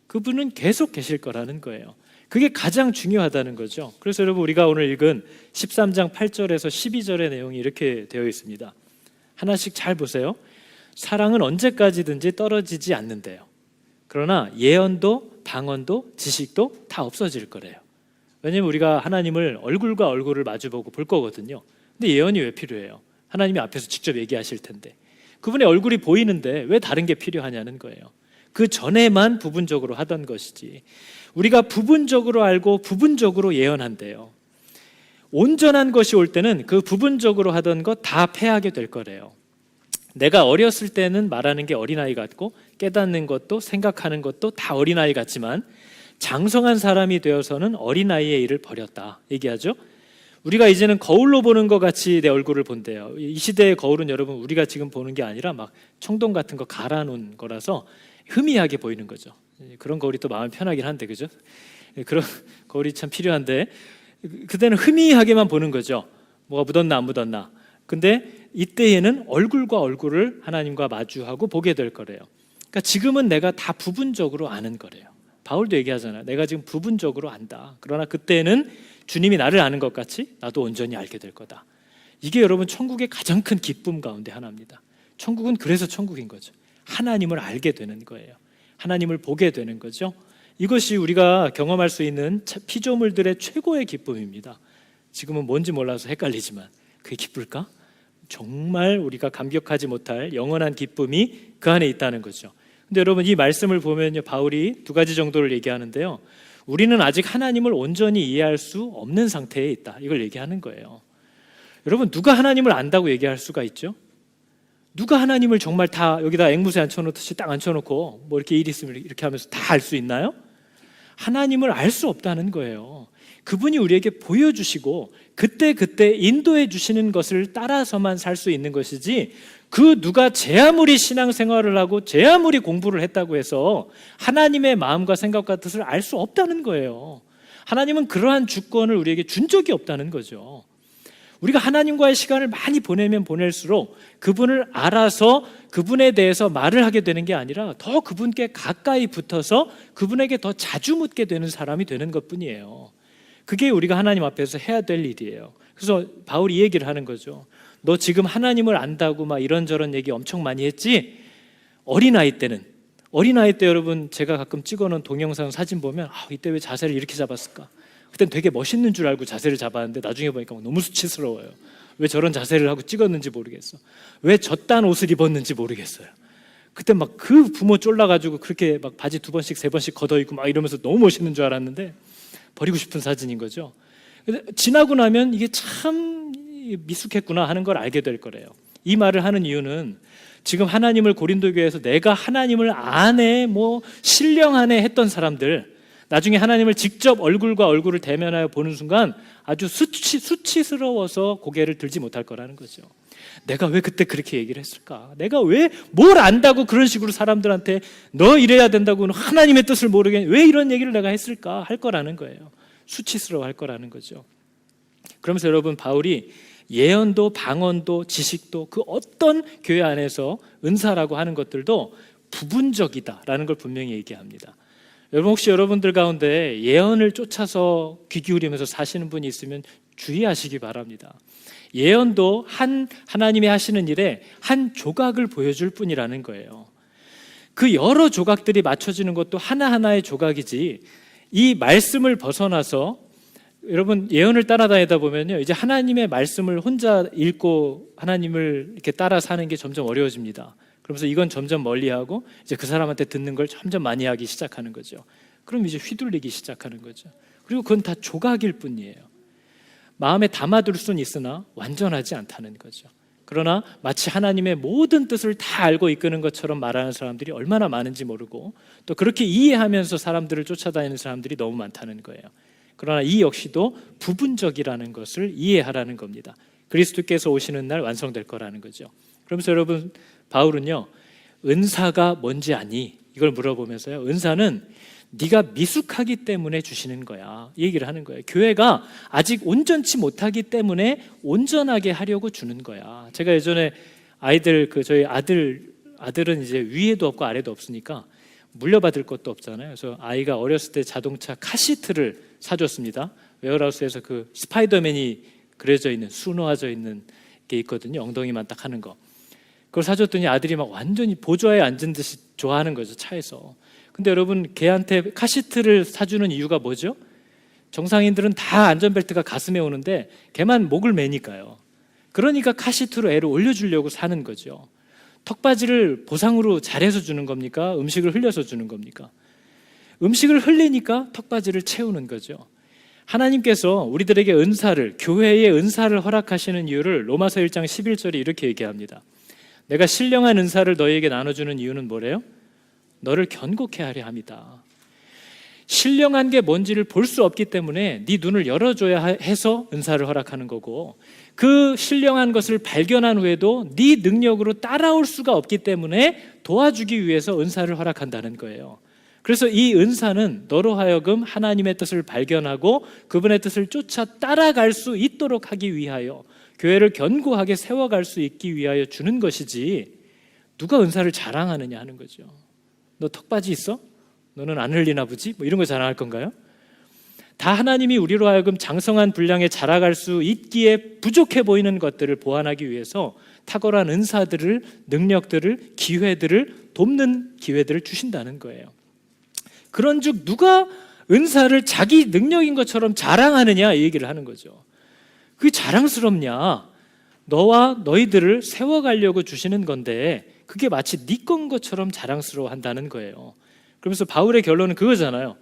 Speaker 1: 그분은 계속 계실 거라는 거예요. 그게 가장 중요하다는 거죠. 그래서 여러분, 우리가 오늘 읽은 13장 8절에서 12절의 내용이 이렇게 되어 있습니다. 하나씩 잘 보세요. 사랑은 언제까지든지 떨어지지 않는데요. 그러나 예언도 방언도 지식도 다 없어질 거래요. 왜냐하면 우리가 하나님을 얼굴과 얼굴을 마주보고 볼 거거든요. 근데 예언이 왜 필요해요? 하나님이 앞에서 직접 얘기하실 텐데. 그분의 얼굴이 보이는데 왜 다른 게 필요하냐는 거예요. 그 전에만 부분적으로 하던 것이지. 우리가 부분적으로 알고 부분적으로 예언한대요. 온전한 것이 올 때는 그 부분적으로 하던 것 다 패하게 될 거래요. 내가 어렸을 때는 말하는 게 어린아이 같고 깨닫는 것도 생각하는 것도 다 어린아이 같지만 장성한 사람이 되어서는 어린아이의 일을 버렸다 얘기하죠. 우리가 이제는 거울로 보는 것 같이 내 얼굴을 본대요. 이 시대의 거울은 여러분, 우리가 지금 보는 게 아니라 막 청동 같은 거 갈아놓은 거라서 희미하게 보이는 거죠. 그런 거울이 또 마음 편하긴 한데, 그죠? 그런 거울이 참 필요한데, 그때는 희미하게만 보는 거죠. 뭐가 묻었나 안 묻었나. 근데 이때에는 얼굴과 얼굴을 하나님과 마주하고 보게 될 거래요. 그러니까 지금은 내가 다 부분적으로 아는 거래요. 바울도 얘기하잖아요. 내가 지금 부분적으로 안다. 그러나 그때는 주님이 나를 아는 것 같이 나도 온전히 알게 될 거다. 이게 여러분, 천국의 가장 큰 기쁨 가운데 하나입니다. 천국은 그래서 천국인 거죠. 하나님을 알게 되는 거예요. 하나님을 보게 되는 거죠. 이것이 우리가 경험할 수 있는 피조물들의 최고의 기쁨입니다. 지금은 뭔지 몰라서 헷갈리지만 그게 기쁠까? 정말 우리가 감격하지 못할 영원한 기쁨이 그 안에 있다는 거죠. 근데 여러분, 이 말씀을 보면요, 바울이 2가지 정도를 얘기하는데요. 우리는 아직 하나님을 온전히 이해할 수 없는 상태에 있다, 이걸 얘기하는 거예요. 여러분, 누가 하나님을 안다고 얘기할 수가 있죠? 누가 하나님을 정말 다 여기다 앵무새 앉혀놓듯이 딱 앉혀놓고 뭐 이렇게 일 있으면 이렇게 하면서 다 알 수 있나요? 하나님을 알 수 없다는 거예요. 그분이 우리에게 보여주시고 그때 인도해 주시는 것을 따라서만 살 수 있는 것이지, 그 누가 제 아무리 신앙생활을 하고 제 아무리 공부를 했다고 해서 하나님의 마음과 생각과 뜻을 알 수 없다는 거예요. 하나님은 그러한 주권을 우리에게 준 적이 없다는 거죠. 우리가 하나님과의 시간을 많이 보내면 보낼수록 그분을 알아서 그분에 대해서 말을 하게 되는 게 아니라 더 그분께 가까이 붙어서 그분에게 더 자주 묻게 되는 사람이 되는 것뿐이에요. 그게 우리가 하나님 앞에서 해야 될 일이에요. 그래서 바울이 이 얘기를 하는 거죠. 너 지금 하나님을 안다고 막 이런저런 얘기 엄청 많이 했지? 어린아이 때 여러분 제가 가끔 찍어놓은 동영상 사진 보면 이때 왜 자세를 이렇게 잡았을까? 그땐 되게 멋있는 줄 알고 자세를 잡았는데 나중에 보니까 너무 수치스러워요. 왜 저런 자세를 하고 찍었는지 모르겠어. 왜 저딴 옷을 입었는지 모르겠어요. 그때 막 그 부모 쫄라가지고 그렇게 막 바지 2번씩 3번씩 걷어입고 막 이러면서 너무 멋있는 줄 알았는데 버리고 싶은 사진인 거죠. 근데 지나고 나면 이게 참 미숙했구나 하는 걸 알게 될 거래요. 이 말을 하는 이유는 지금 하나님을 고린도 교회에서 내가 하나님을 아네 신령하네 했던 사람들, 나중에 하나님을 직접 얼굴과 얼굴을 대면하여 보는 순간 아주 수치스러워서 고개를 들지 못할 거라는 거죠. 내가 왜 그때 그렇게 얘기를 했을까? 내가 왜 뭘 안다고 그런 식으로 사람들한테 너 이래야 된다고 하나님의 뜻을 모르게 왜 이런 얘기를 내가 했을까? 할 거라는 거예요. 수치스러워 할 거라는 거죠. 그러면서 여러분, 바울이 예언도 방언도 지식도 그 어떤 교회 안에서 은사라고 하는 것들도 부분적이다라는 걸 분명히 얘기합니다. 여러분, 혹시 여러분들 가운데 예언을 쫓아서 귀 기울이면서 사시는 분이 있으면 주의하시기 바랍니다. 예언도 하나님이 하시는 일에 한 조각을 보여줄 뿐이라는 거예요. 그 여러 조각들이 맞춰지는 것도 하나하나의 조각이지, 이 말씀을 벗어나서 여러분 예언을 따라다니다 보면요, 이제 하나님의 말씀을 혼자 읽고 하나님을 이렇게 따라 사는 게 점점 어려워집니다. 그러면서 이건 점점 멀리하고 이제 그 사람한테 듣는 걸 점점 많이 하기 시작하는 거죠. 그럼 이제 휘둘리기 시작하는 거죠. 그리고 그건 다 조각일 뿐이에요. 마음에 담아둘 수는 있으나 완전하지 않다는 거죠. 그러나 마치 하나님의 모든 뜻을 다 알고 이끄는 것처럼 말하는 사람들이 얼마나 많은지 모르고 또 그렇게 이해하면서 사람들을 쫓아다니는 사람들이 너무 많다는 거예요. 그러나 이 역시도 부분적이라는 것을 이해하라는 겁니다. 그리스도께서 오시는 날 완성될 거라는 거죠. 그러면서 여러분, 바울은요, 은사가 뭔지 아니? 이걸 물어보면서요, 은사는 네가 미숙하기 때문에 주시는 거야, 이 얘기를 하는 거예요. 교회가 아직 온전치 못하기 때문에 온전하게 하려고 주는 거야. 제가 예전에 저희 아들은 이제 위에도 없고 아래도 없으니까 물려받을 것도 없잖아요. 그래서 아이가 어렸을 때 자동차 카시트를 사줬습니다. 웨어하우스에서 그 스파이더맨이 그려져 있는, 수놓아져 있는 게 있거든요. 엉덩이만 딱 하는 거. 그걸 사줬더니 아들이 막 완전히 보좌에 앉은 듯이 좋아하는 거죠, 차에서. 근데 여러분, 걔한테 카시트를 사주는 이유가 뭐죠? 정상인들은 다 안전벨트가 가슴에 오는데 걔만 목을 매니까요. 그러니까 카시트로 애를 올려주려고 사는 거죠. 턱받이를 보상으로 잘해서 주는 겁니까? 음식을 흘려서 주는 겁니까? 음식을 흘리니까 턱받이를 채우는 거죠. 하나님께서 우리들에게 은사를, 교회의 은사를 허락하시는 이유를 로마서 1장 11절에 이렇게 얘기합니다. 내가 신령한 은사를 너희에게 나눠주는 이유는 뭐래요? 너를 견고케 하려 함이다. 신령한 게 뭔지를 볼 수 없기 때문에 네 눈을 열어줘야 해서 은사를 허락하는 거고, 그 신령한 것을 발견한 후에도 네 능력으로 따라올 수가 없기 때문에 도와주기 위해서 은사를 허락한다는 거예요. 그래서 이 은사는 너로 하여금 하나님의 뜻을 발견하고 그분의 뜻을 쫓아 따라갈 수 있도록 하기 위하여, 교회를 견고하게 세워갈 수 있기 위하여 주는 것이지, 누가 은사를 자랑하느냐 하는 거죠. 너 턱받이 있어? 너는 안 흘리나 보지? 이런 거 자랑할 건가요? 다 하나님이 우리로 하여금 장성한 분량에 자라갈 수 있기에 부족해 보이는 것들을 보완하기 위해서 탁월한 은사들을, 능력들을, 기회들을, 돕는 기회들을 주신다는 거예요. 그런즉 누가 은사를 자기 능력인 것처럼 자랑하느냐, 이 얘기를 하는 거죠. 그게 자랑스럽냐? 너와 너희들을 세워가려고 주시는 건데 그게 마치 네 건 것처럼 자랑스러워한다는 거예요. 그러면서 바울의 결론은 그거잖아요.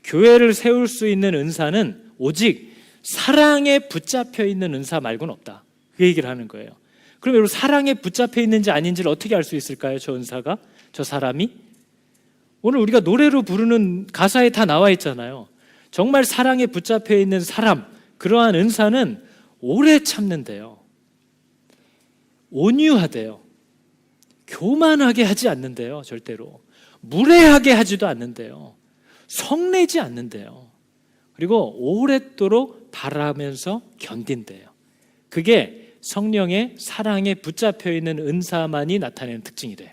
Speaker 1: 교회를 세울 수 있는 은사는 오직 사랑에 붙잡혀 있는 은사 말고는 없다, 그 얘기를 하는 거예요. 그럼 여러분, 사랑에 붙잡혀 있는지 아닌지를 어떻게 알 수 있을까요? 저 은사가, 저 사람이? 오늘 우리가 노래로 부르는 가사에 다 나와 있잖아요. 정말 사랑에 붙잡혀 있는 사람, 그러한 은사는 오래 참는데요, 온유하대요, 교만하게 하지 않는데요, 절대로 무례하게 하지도 않는데요, 성내지 않는데요, 그리고 오랫도록 바라면서 견딘대요. 그게 성령의 사랑에 붙잡혀 있는 은사만이 나타내는 특징이래요.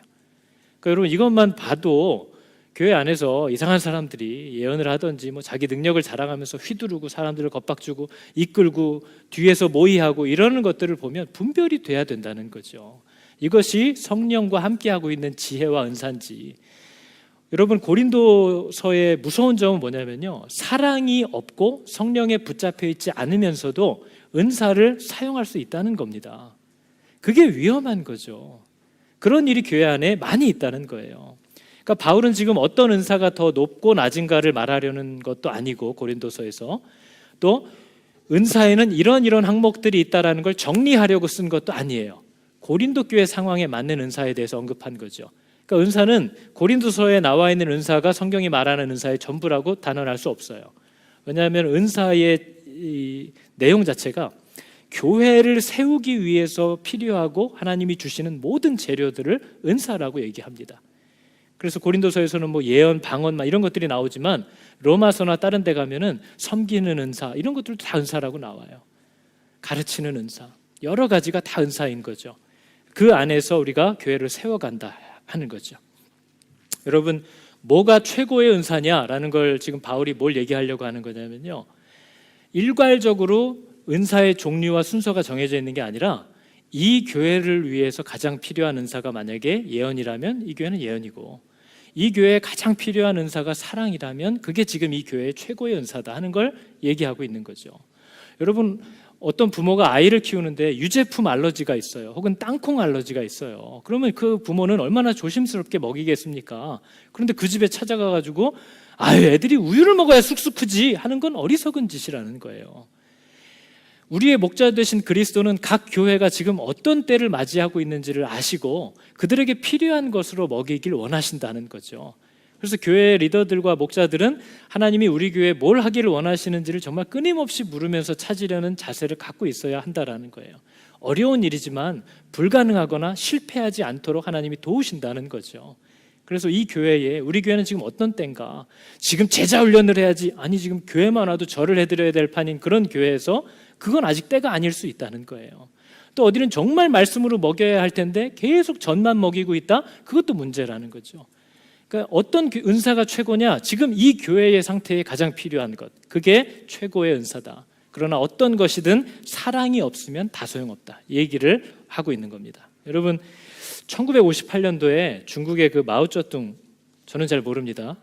Speaker 1: 그러니까 여러분, 이것만 봐도 교회 안에서 이상한 사람들이 예언을 하든지 뭐 자기 능력을 자랑하면서 휘두르고 사람들을 겁박주고 이끌고 뒤에서 모의하고 이러는 것들을 보면 분별이 돼야 된다는 거죠. 이것이 성령과 함께하고 있는 지혜와 은사인지. 여러분, 고린도서의 무서운 점은 뭐냐면요, 사랑이 없고 성령에 붙잡혀 있지 않으면서도 은사를 사용할 수 있다는 겁니다. 그게 위험한 거죠. 그런 일이 교회 안에 많이 있다는 거예요. 그러니까 바울은 지금 어떤 은사가 더 높고 낮은가를 말하려는 것도 아니고, 고린도서에서 또 은사에는 이런 항목들이 있다는 걸 정리하려고 쓴 것도 아니에요. 고린도 교회 상황에 맞는 은사에 대해서 언급한 거죠. 그러니까 은사는 고린도서에 나와 있는 은사가 성경이 말하는 은사의 전부라고 단언할 수 없어요. 왜냐하면 은사의 이 내용 자체가 교회를 세우기 위해서 필요하고 하나님이 주시는 모든 재료들을 은사라고 얘기합니다. 그래서 고린도서에서는 뭐 예언, 방언 이런 것들이 나오지만 로마서나 다른 데 가면은 섬기는 은사 이런 것들도 다 은사라고 나와요. 가르치는 은사, 여러 가지가 다 은사인 거죠. 그 안에서 우리가 교회를 세워간다 하는 거죠. 여러분, 뭐가 최고의 은사냐라는 걸 지금 바울이 뭘 얘기하려고 하는 거냐면요, 일괄적으로 은사의 종류와 순서가 정해져 있는 게 아니라 이 교회를 위해서 가장 필요한 은사가 만약에 예언이라면 이 교회는 예언이고, 이 교회에 가장 필요한 은사가 사랑이라면 그게 지금 이 교회의 최고의 은사다 하는 걸 얘기하고 있는 거죠. 여러분, 어떤 부모가 아이를 키우는데 유제품 알러지가 있어요. 혹은 땅콩 알러지가 있어요. 그러면 그 부모는 얼마나 조심스럽게 먹이겠습니까? 그런데 그 집에 찾아가가지고 애들이 우유를 먹어야 쑥쑥 크지 하는 건 어리석은 짓이라는 거예요. 우리의 목자 되신 그리스도는 각 교회가 지금 어떤 때를 맞이하고 있는지를 아시고 그들에게 필요한 것으로 먹이길 원하신다는 거죠. 그래서 교회 리더들과 목자들은 하나님이 우리 교회에 뭘 하기를 원하시는지를 정말 끊임없이 물으면서 찾으려는 자세를 갖고 있어야 한다는 거예요. 어려운 일이지만 불가능하거나 실패하지 않도록 하나님이 도우신다는 거죠. 그래서 이 교회에, 우리 교회는 지금 어떤 때인가, 지금 제자 훈련을 해야지, 아니 지금 교회만 와도 절을 해드려야 될 판인 그런 교회에서 그건 아직 때가 아닐 수 있다는 거예요. 또 어디는 정말 말씀으로 먹여야 할 텐데 계속 전만 먹이고 있다? 그것도 문제라는 거죠. 그러니까 어떤 은사가 최고냐? 지금 이 교회의 상태에 가장 필요한 것, 그게 최고의 은사다. 그러나 어떤 것이든 사랑이 없으면 다 소용없다, 이 얘기를 하고 있는 겁니다. 여러분, 1958년도에 중국의 그 마오쩌둥, 저는 잘 모릅니다.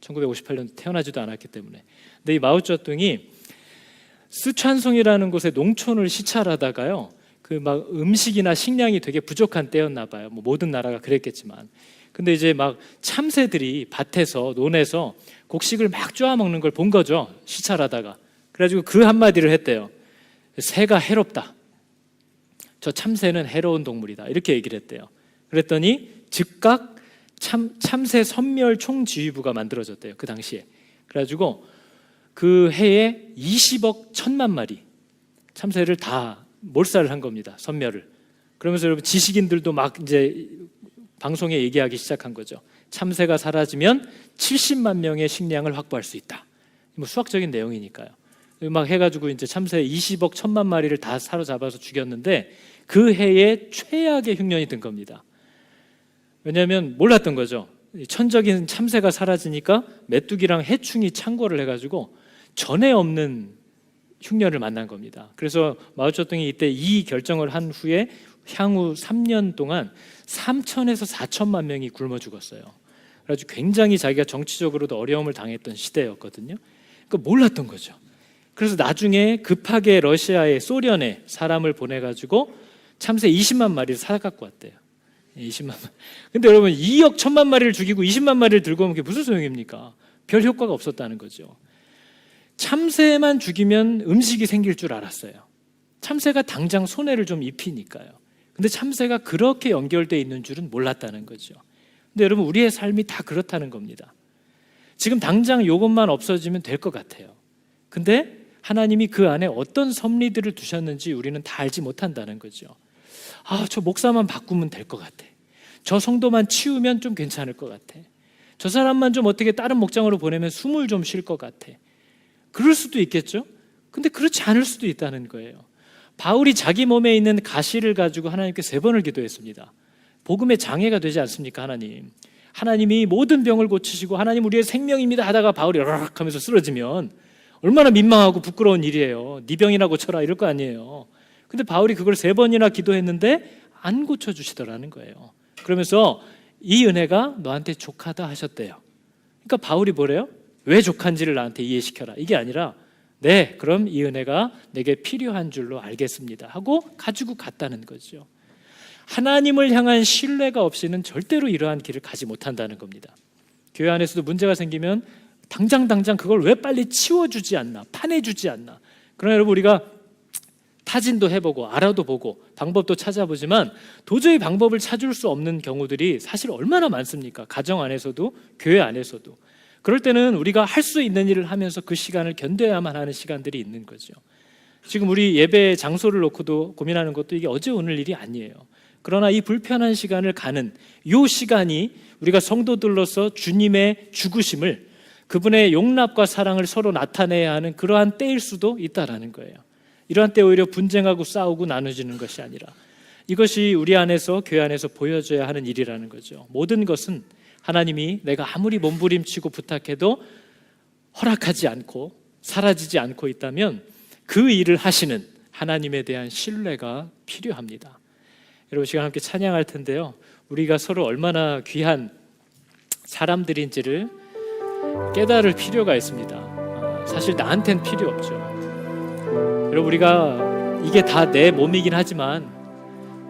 Speaker 1: 1958년도 태어나지도 않았기 때문에. 근데 이 마오쩌둥이 스촨성이라는 곳에 농촌을 시찰하다가요, 그 막 음식이나 식량이 되게 부족한 때였나 봐요. 뭐 모든 나라가 그랬겠지만. 근데 이제 막 참새들이 밭에서, 논에서 곡식을 막 쪼아 먹는 걸 본 거죠, 시찰하다가. 그래가지고 그 한마디를 했대요. 새가 해롭다. 저 참새는 해로운 동물이다. 이렇게 얘기를 했대요. 그랬더니 즉각 참새 선멸 총지휘부가 만들어졌대요, 그 당시에. 그래가지고 그 해에 20억 1천만 마리 참새를 다 몰살을 한 겁니다, 선멸을. 그러면서 여러분, 지식인들도 막 이제 방송에 얘기하기 시작한 거죠. 참새가 사라지면 70만 명의 식량을 확보할 수 있다. 뭐 수학적인 내용이니까요. 막 해가지고 이제 참새 20억 1천만 마리를 다 사로잡아서 죽였는데 그 해에 최악의 흉년이 든 겁니다. 왜냐하면 몰랐던 거죠. 천적인 참새가 사라지니까 메뚜기랑 해충이 창궐을 해가지고 전에 없는 흉년을 만난 겁니다. 그래서 마오쩌둥이 이때 이 결정을 한 후에 향후 3년 동안 3천에서 4천만 명이 굶어 죽었어요. 그래가지고 굉장히 자기가 정치적으로도 어려움을 당했던 시대였거든요. 그러니까 몰랐던 거죠. 그래서 나중에 급하게 러시아에, 소련에 사람을 보내가지고 참새 20만 마리를 사갖고 왔대요. 20만 마리. 근데 여러분, 2억 1천만 마리를 죽이고 20만 마리를 들고 오면 그게 무슨 소용입니까? 별 효과가 없었다는 거죠. 참새만 죽이면 음식이 생길 줄 알았어요. 참새가 당장 손해를 좀 입히니까요. 근데 참새가 그렇게 연결되어 있는 줄은 몰랐다는 거죠. 근데 여러분, 우리의 삶이 다 그렇다는 겁니다. 지금 당장 이것만 없어지면 될 것 같아요. 근데 하나님이 그 안에 어떤 섭리들을 두셨는지 우리는 다 알지 못한다는 거죠. 저 목사만 바꾸면 될 것 같아. 저 성도만 치우면 좀 괜찮을 것 같아. 저 사람만 좀 어떻게 다른 목장으로 보내면 숨을 좀 쉴 것 같아. 그럴 수도 있겠죠. 근데 그렇지 않을 수도 있다는 거예요. 바울이 자기 몸에 있는 가시를 가지고 하나님께 3번을 기도했습니다. 복음의 장애가 되지 않습니까, 하나님? 하나님이 모든 병을 고치시고 하나님 우리의 생명입니다 하다가 바울이 으르륵 하면서 쓰러지면 얼마나 민망하고 부끄러운 일이에요. 네 병이나 고쳐라 이럴 거 아니에요. 근데 바울이 그걸 3번이나 기도했는데 안 고쳐주시더라는 거예요. 그러면서 이 은혜가 너한테 족하다 하셨대요. 그러니까 바울이 뭐래요? 왜 족한지를 나한테 이해시켜라. 이게 아니라 네, 그럼 이 은혜가 내게 필요한 줄로 알겠습니다 하고 가지고 갔다는 거죠. 하나님을 향한 신뢰가 없이는 절대로 이러한 길을 가지 못한다는 겁니다. 교회 안에서도 문제가 생기면 당장 그걸 왜 빨리 치워주지 않나, 파내주지 않나. 그러나 여러분, 우리가 타진도 해보고 알아도 보고 방법도 찾아보지만 도저히 방법을 찾을 수 없는 경우들이 사실 얼마나 많습니까? 가정 안에서도 교회 안에서도. 그럴 때는 우리가 할 수 있는 일을 하면서 그 시간을 견뎌야만 하는 시간들이 있는 거죠. 지금 우리 예배 장소를 놓고도 고민하는 것도 이게 어제 오늘 일이 아니에요. 그러나 이 불편한 시간을 가는 이 시간이 우리가 성도들로서 주님의 죽으심을, 그분의 용납과 사랑을 서로 나타내야 하는 그러한 때일 수도 있다라는 거예요. 이러한 때 오히려 분쟁하고 싸우고 나눠지는 것이 아니라 이것이 우리 안에서, 교회 안에서 보여져야 하는 일이라는 거죠. 모든 것은 하나님이 내가 아무리 몸부림치고 부탁해도 허락하지 않고 사라지지 않고 있다면 그 일을 하시는 하나님에 대한 신뢰가 필요합니다. 여러분, 시간 함께 찬양할 텐데요, 우리가 서로 얼마나 귀한 사람들인지를 깨달을 필요가 있습니다. 사실 나한텐 필요 없죠. 여러분, 우리가 이게 다 내 몸이긴 하지만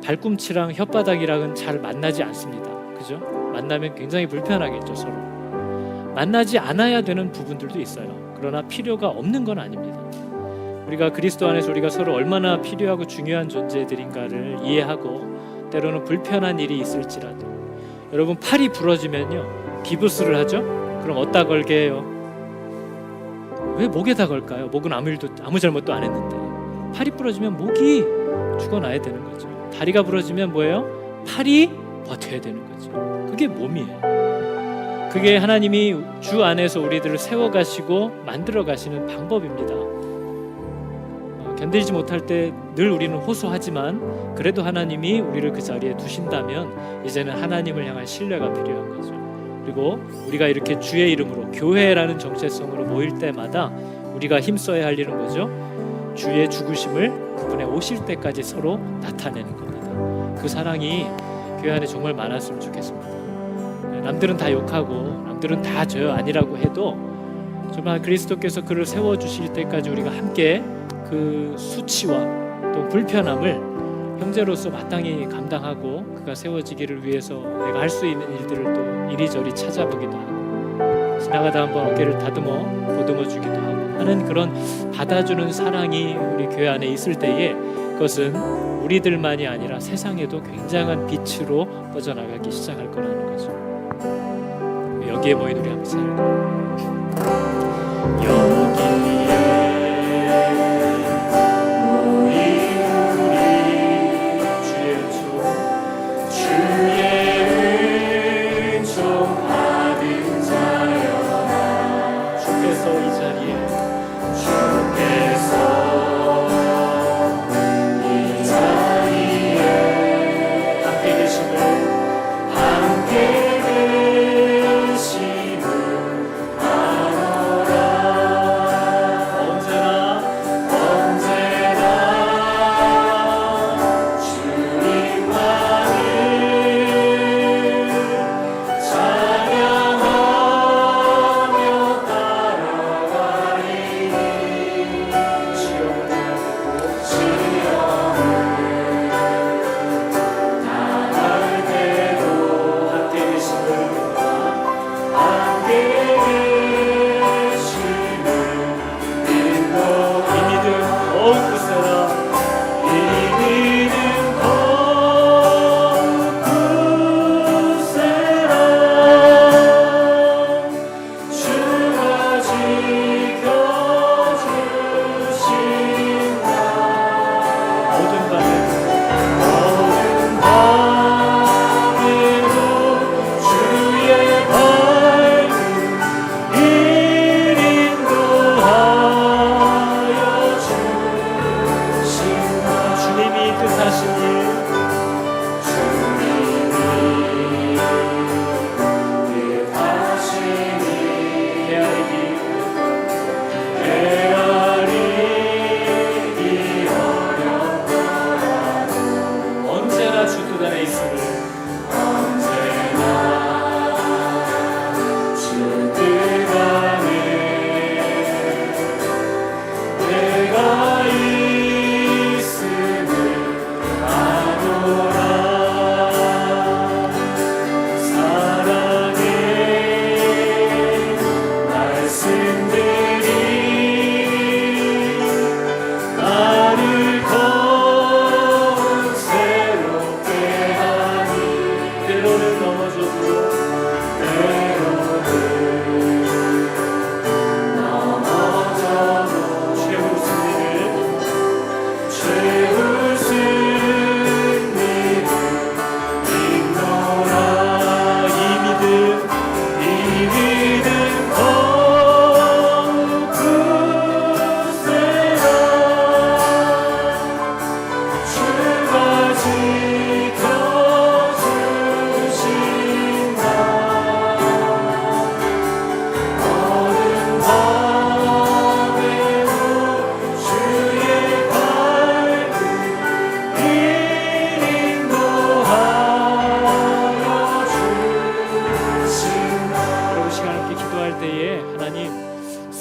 Speaker 1: 발꿈치랑 혓바닥이랑은 잘 만나지 않습니다. 그죠? 만나면 굉장히 불편하겠죠. 서로 만나지 않아야 되는 부분들도 있어요. 그러나 필요가 없는 건 아닙니다. 우리가 그리스도 안에서 우리가 서로 얼마나 필요하고 중요한 존재들인가를 이해하고 때로는 불편한 일이 있을지라도, 여러분, 팔이 부러지면요 기부스를 하죠? 그럼 어디다 걸게 해요? 왜 목에다 걸까요? 목은 아무 잘못도 안 했는데. 팔이 부러지면 목이 죽어나야 되는 거죠. 다리가 부러지면 뭐예요? 팔이 버텨야 되는 거죠. 그게 몸이에요. 그게 하나님이 주 안에서 우리들을 세워가시고 만들어가시는 방법입니다. 견디지 못할 때 늘 우리는 호소하지만 그래도 하나님이 우리를 그 자리에 두신다면 이제는 하나님을 향한 신뢰가 필요한 거죠. 그리고 우리가 이렇게 주의 이름으로, 교회라는 정체성으로 모일 때마다 우리가 힘써야 할 일은 뭐죠? 주의 죽으심을, 그분의 오실 때까지 서로 나타내는 겁니다. 그 사랑이 교회 안에 정말 많았으면 좋겠습니다. 남들은 다 욕하고 남들은 다 저 아니라고 해도 정말 그리스도께서 그를 세워주실 때까지 우리가 함께 그 수치와 또 불편함을 형제로서 마땅히 감당하고 그가 세워지기를 위해서 내가 할 수 있는 일들을 또 이리저리 찾아보기도 하고, 지나가다 한번 어깨를 보듬어 주기도 하고 하는 그런 받아주는 사랑이 우리 교회 안에 있을 때에 그것은 우리들만이 아니라 세상에도 굉장한 빛으로 뻗어나가기 시작할 거라는 거죠. 여기에 모인 우리 함께 여기에 함께 계심을 알아라.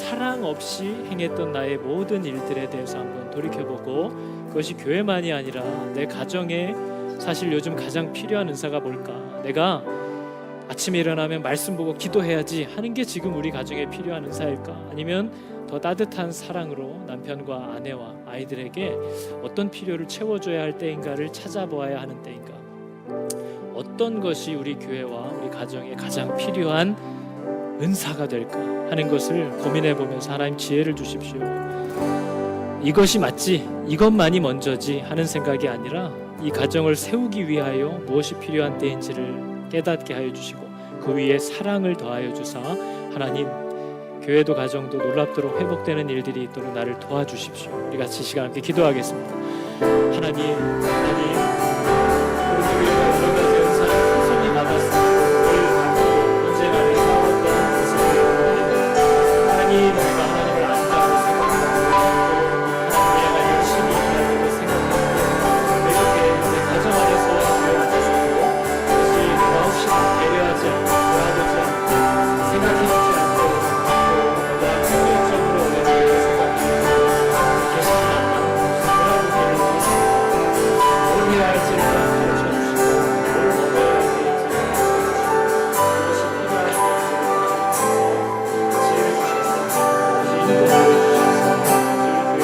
Speaker 1: 사랑 없이 행했던 나의 모든 일들에 대해서 한번 돌이켜보고, 그것이 교회만이 아니라 내 가정에 사실 요즘 가장 필요한 은사가 뭘까? 내가 아침에 일어나면 말씀 보고 기도해야지 하는 게 지금 우리 가정에 필요한 은사일까? 아니면 더 따뜻한 사랑으로 남편과 아내와 아이들에게 어떤 필요를 채워줘야 할 때인가를 찾아보아야 하는 때인가? 어떤 것이 우리 교회와 우리 가정에 가장 필요한 은사가 될까 하는 것을 고민해 보면서 하나님 지혜를 주십시오. 이것이 맞지, 이것만이 먼저지 하는 생각이 아니라 이 가정을 세우기 위하여 무엇이 필요한 때인지를 깨닫게 하여 주시고, 그 위에 사랑을 더하여 주사 하나님 교회도 가정도 놀랍도록 회복되는 일들이 있도록 나를 도와주십시오. 우리 같이 시간 함께 기도하겠습니다. 하나님, 우리 교회가 여러 가지 은사를 풍성히 받았습니다. 언제나 내 싸웠던 모습을 하나님, 우리가 하나님을 안다고 생각하고 우리가 열심히 일한다고 생각하고 이렇게 내 가정 안에서 교회 안에서도 그것이 내가 혹시 배려하지 않고 도와주지 않고 생각해주지 않고 또 내가 긍정적으로 내가 생각하고 계시지 않나 그런 일을 위해서 뭘 해야 할지를 가르쳐 주시고 뭘 먹어야 할지 그것이 필요할 때 지혜를 주셔서 인도를 주셔서 저희 교회에 필요한 것들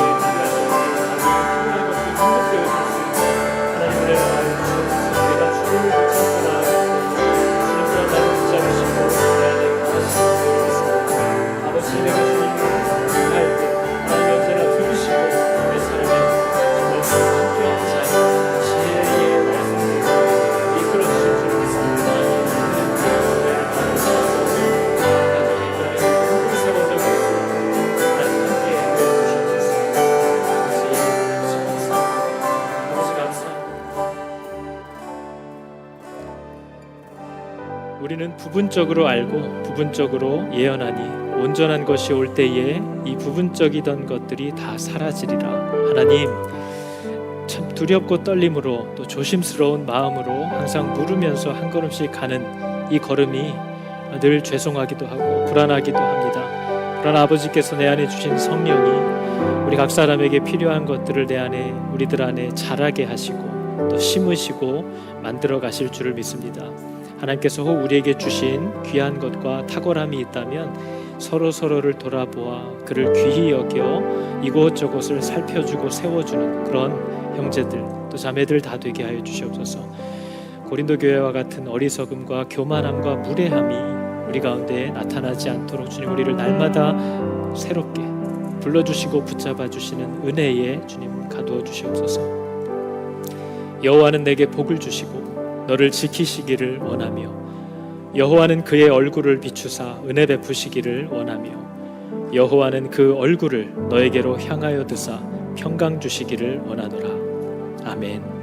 Speaker 1: 행복되어 줄 수 있는 하나님의 은혜를 주셔서 내가 주를 붙잡고 나아가고 주님께서 나를 붙잡으시고 내 안에 거하시길 드리겠습니다. 아버지, 내가 주님을 할 때 하나님 언제나 들으시고 내 삶에 정말 함께하는 자유 지혜의 말씀으로 이끌어 주실 줄 믿습니다. 오늘 가정의 입장에 함께 세워져 있습니다. 하나님 함께 해주시옵소서. 아버지 감사합니다. 우리는 부분적으로 알고 부분적으로 예언하니 온전한 것이 올 때에 이 부분적이던 것들이 다 사라지리라. 하나님, 참 두렵고 떨림으로 또 조심스러운 마음으로 항상 물으면서 한 걸음씩 가는 이 걸음이 늘 죄송하기도 하고 불안하기도 합니다. 그러나 아버지께서 내 안에 주신 성령이 우리 각 사람에게 필요한 것들을 내 안에, 우리들 안에 자라게 하시고 또 심으시고 만들어 가실 줄을 믿습니다. 하나님께서 혹 우리에게 주신 귀한 것과 탁월함이 있다면 서로를 돌아보아 그를 귀히 여겨 이곳저곳을 살펴주고 세워주는 그런 형제들 또 자매들 다 되게 하여 주시옵소서. 고린도 교회와 같은 어리석음과 교만함과 무례함이 우리 가운데 나타나지 않도록 주님 우리를 날마다 새롭게 불러주시고 붙잡아 주시는 은혜에 주님 가두어 주시옵소서. 여호와는 내게 복을 주시고 너를 지키시기를 원하며 여호와는 그의 얼굴을 비추사 은혜 베푸시기를 원하며 여호와는 그 얼굴을 너에게로 향하여 드사 평강 주시기를 원하노라. 아멘.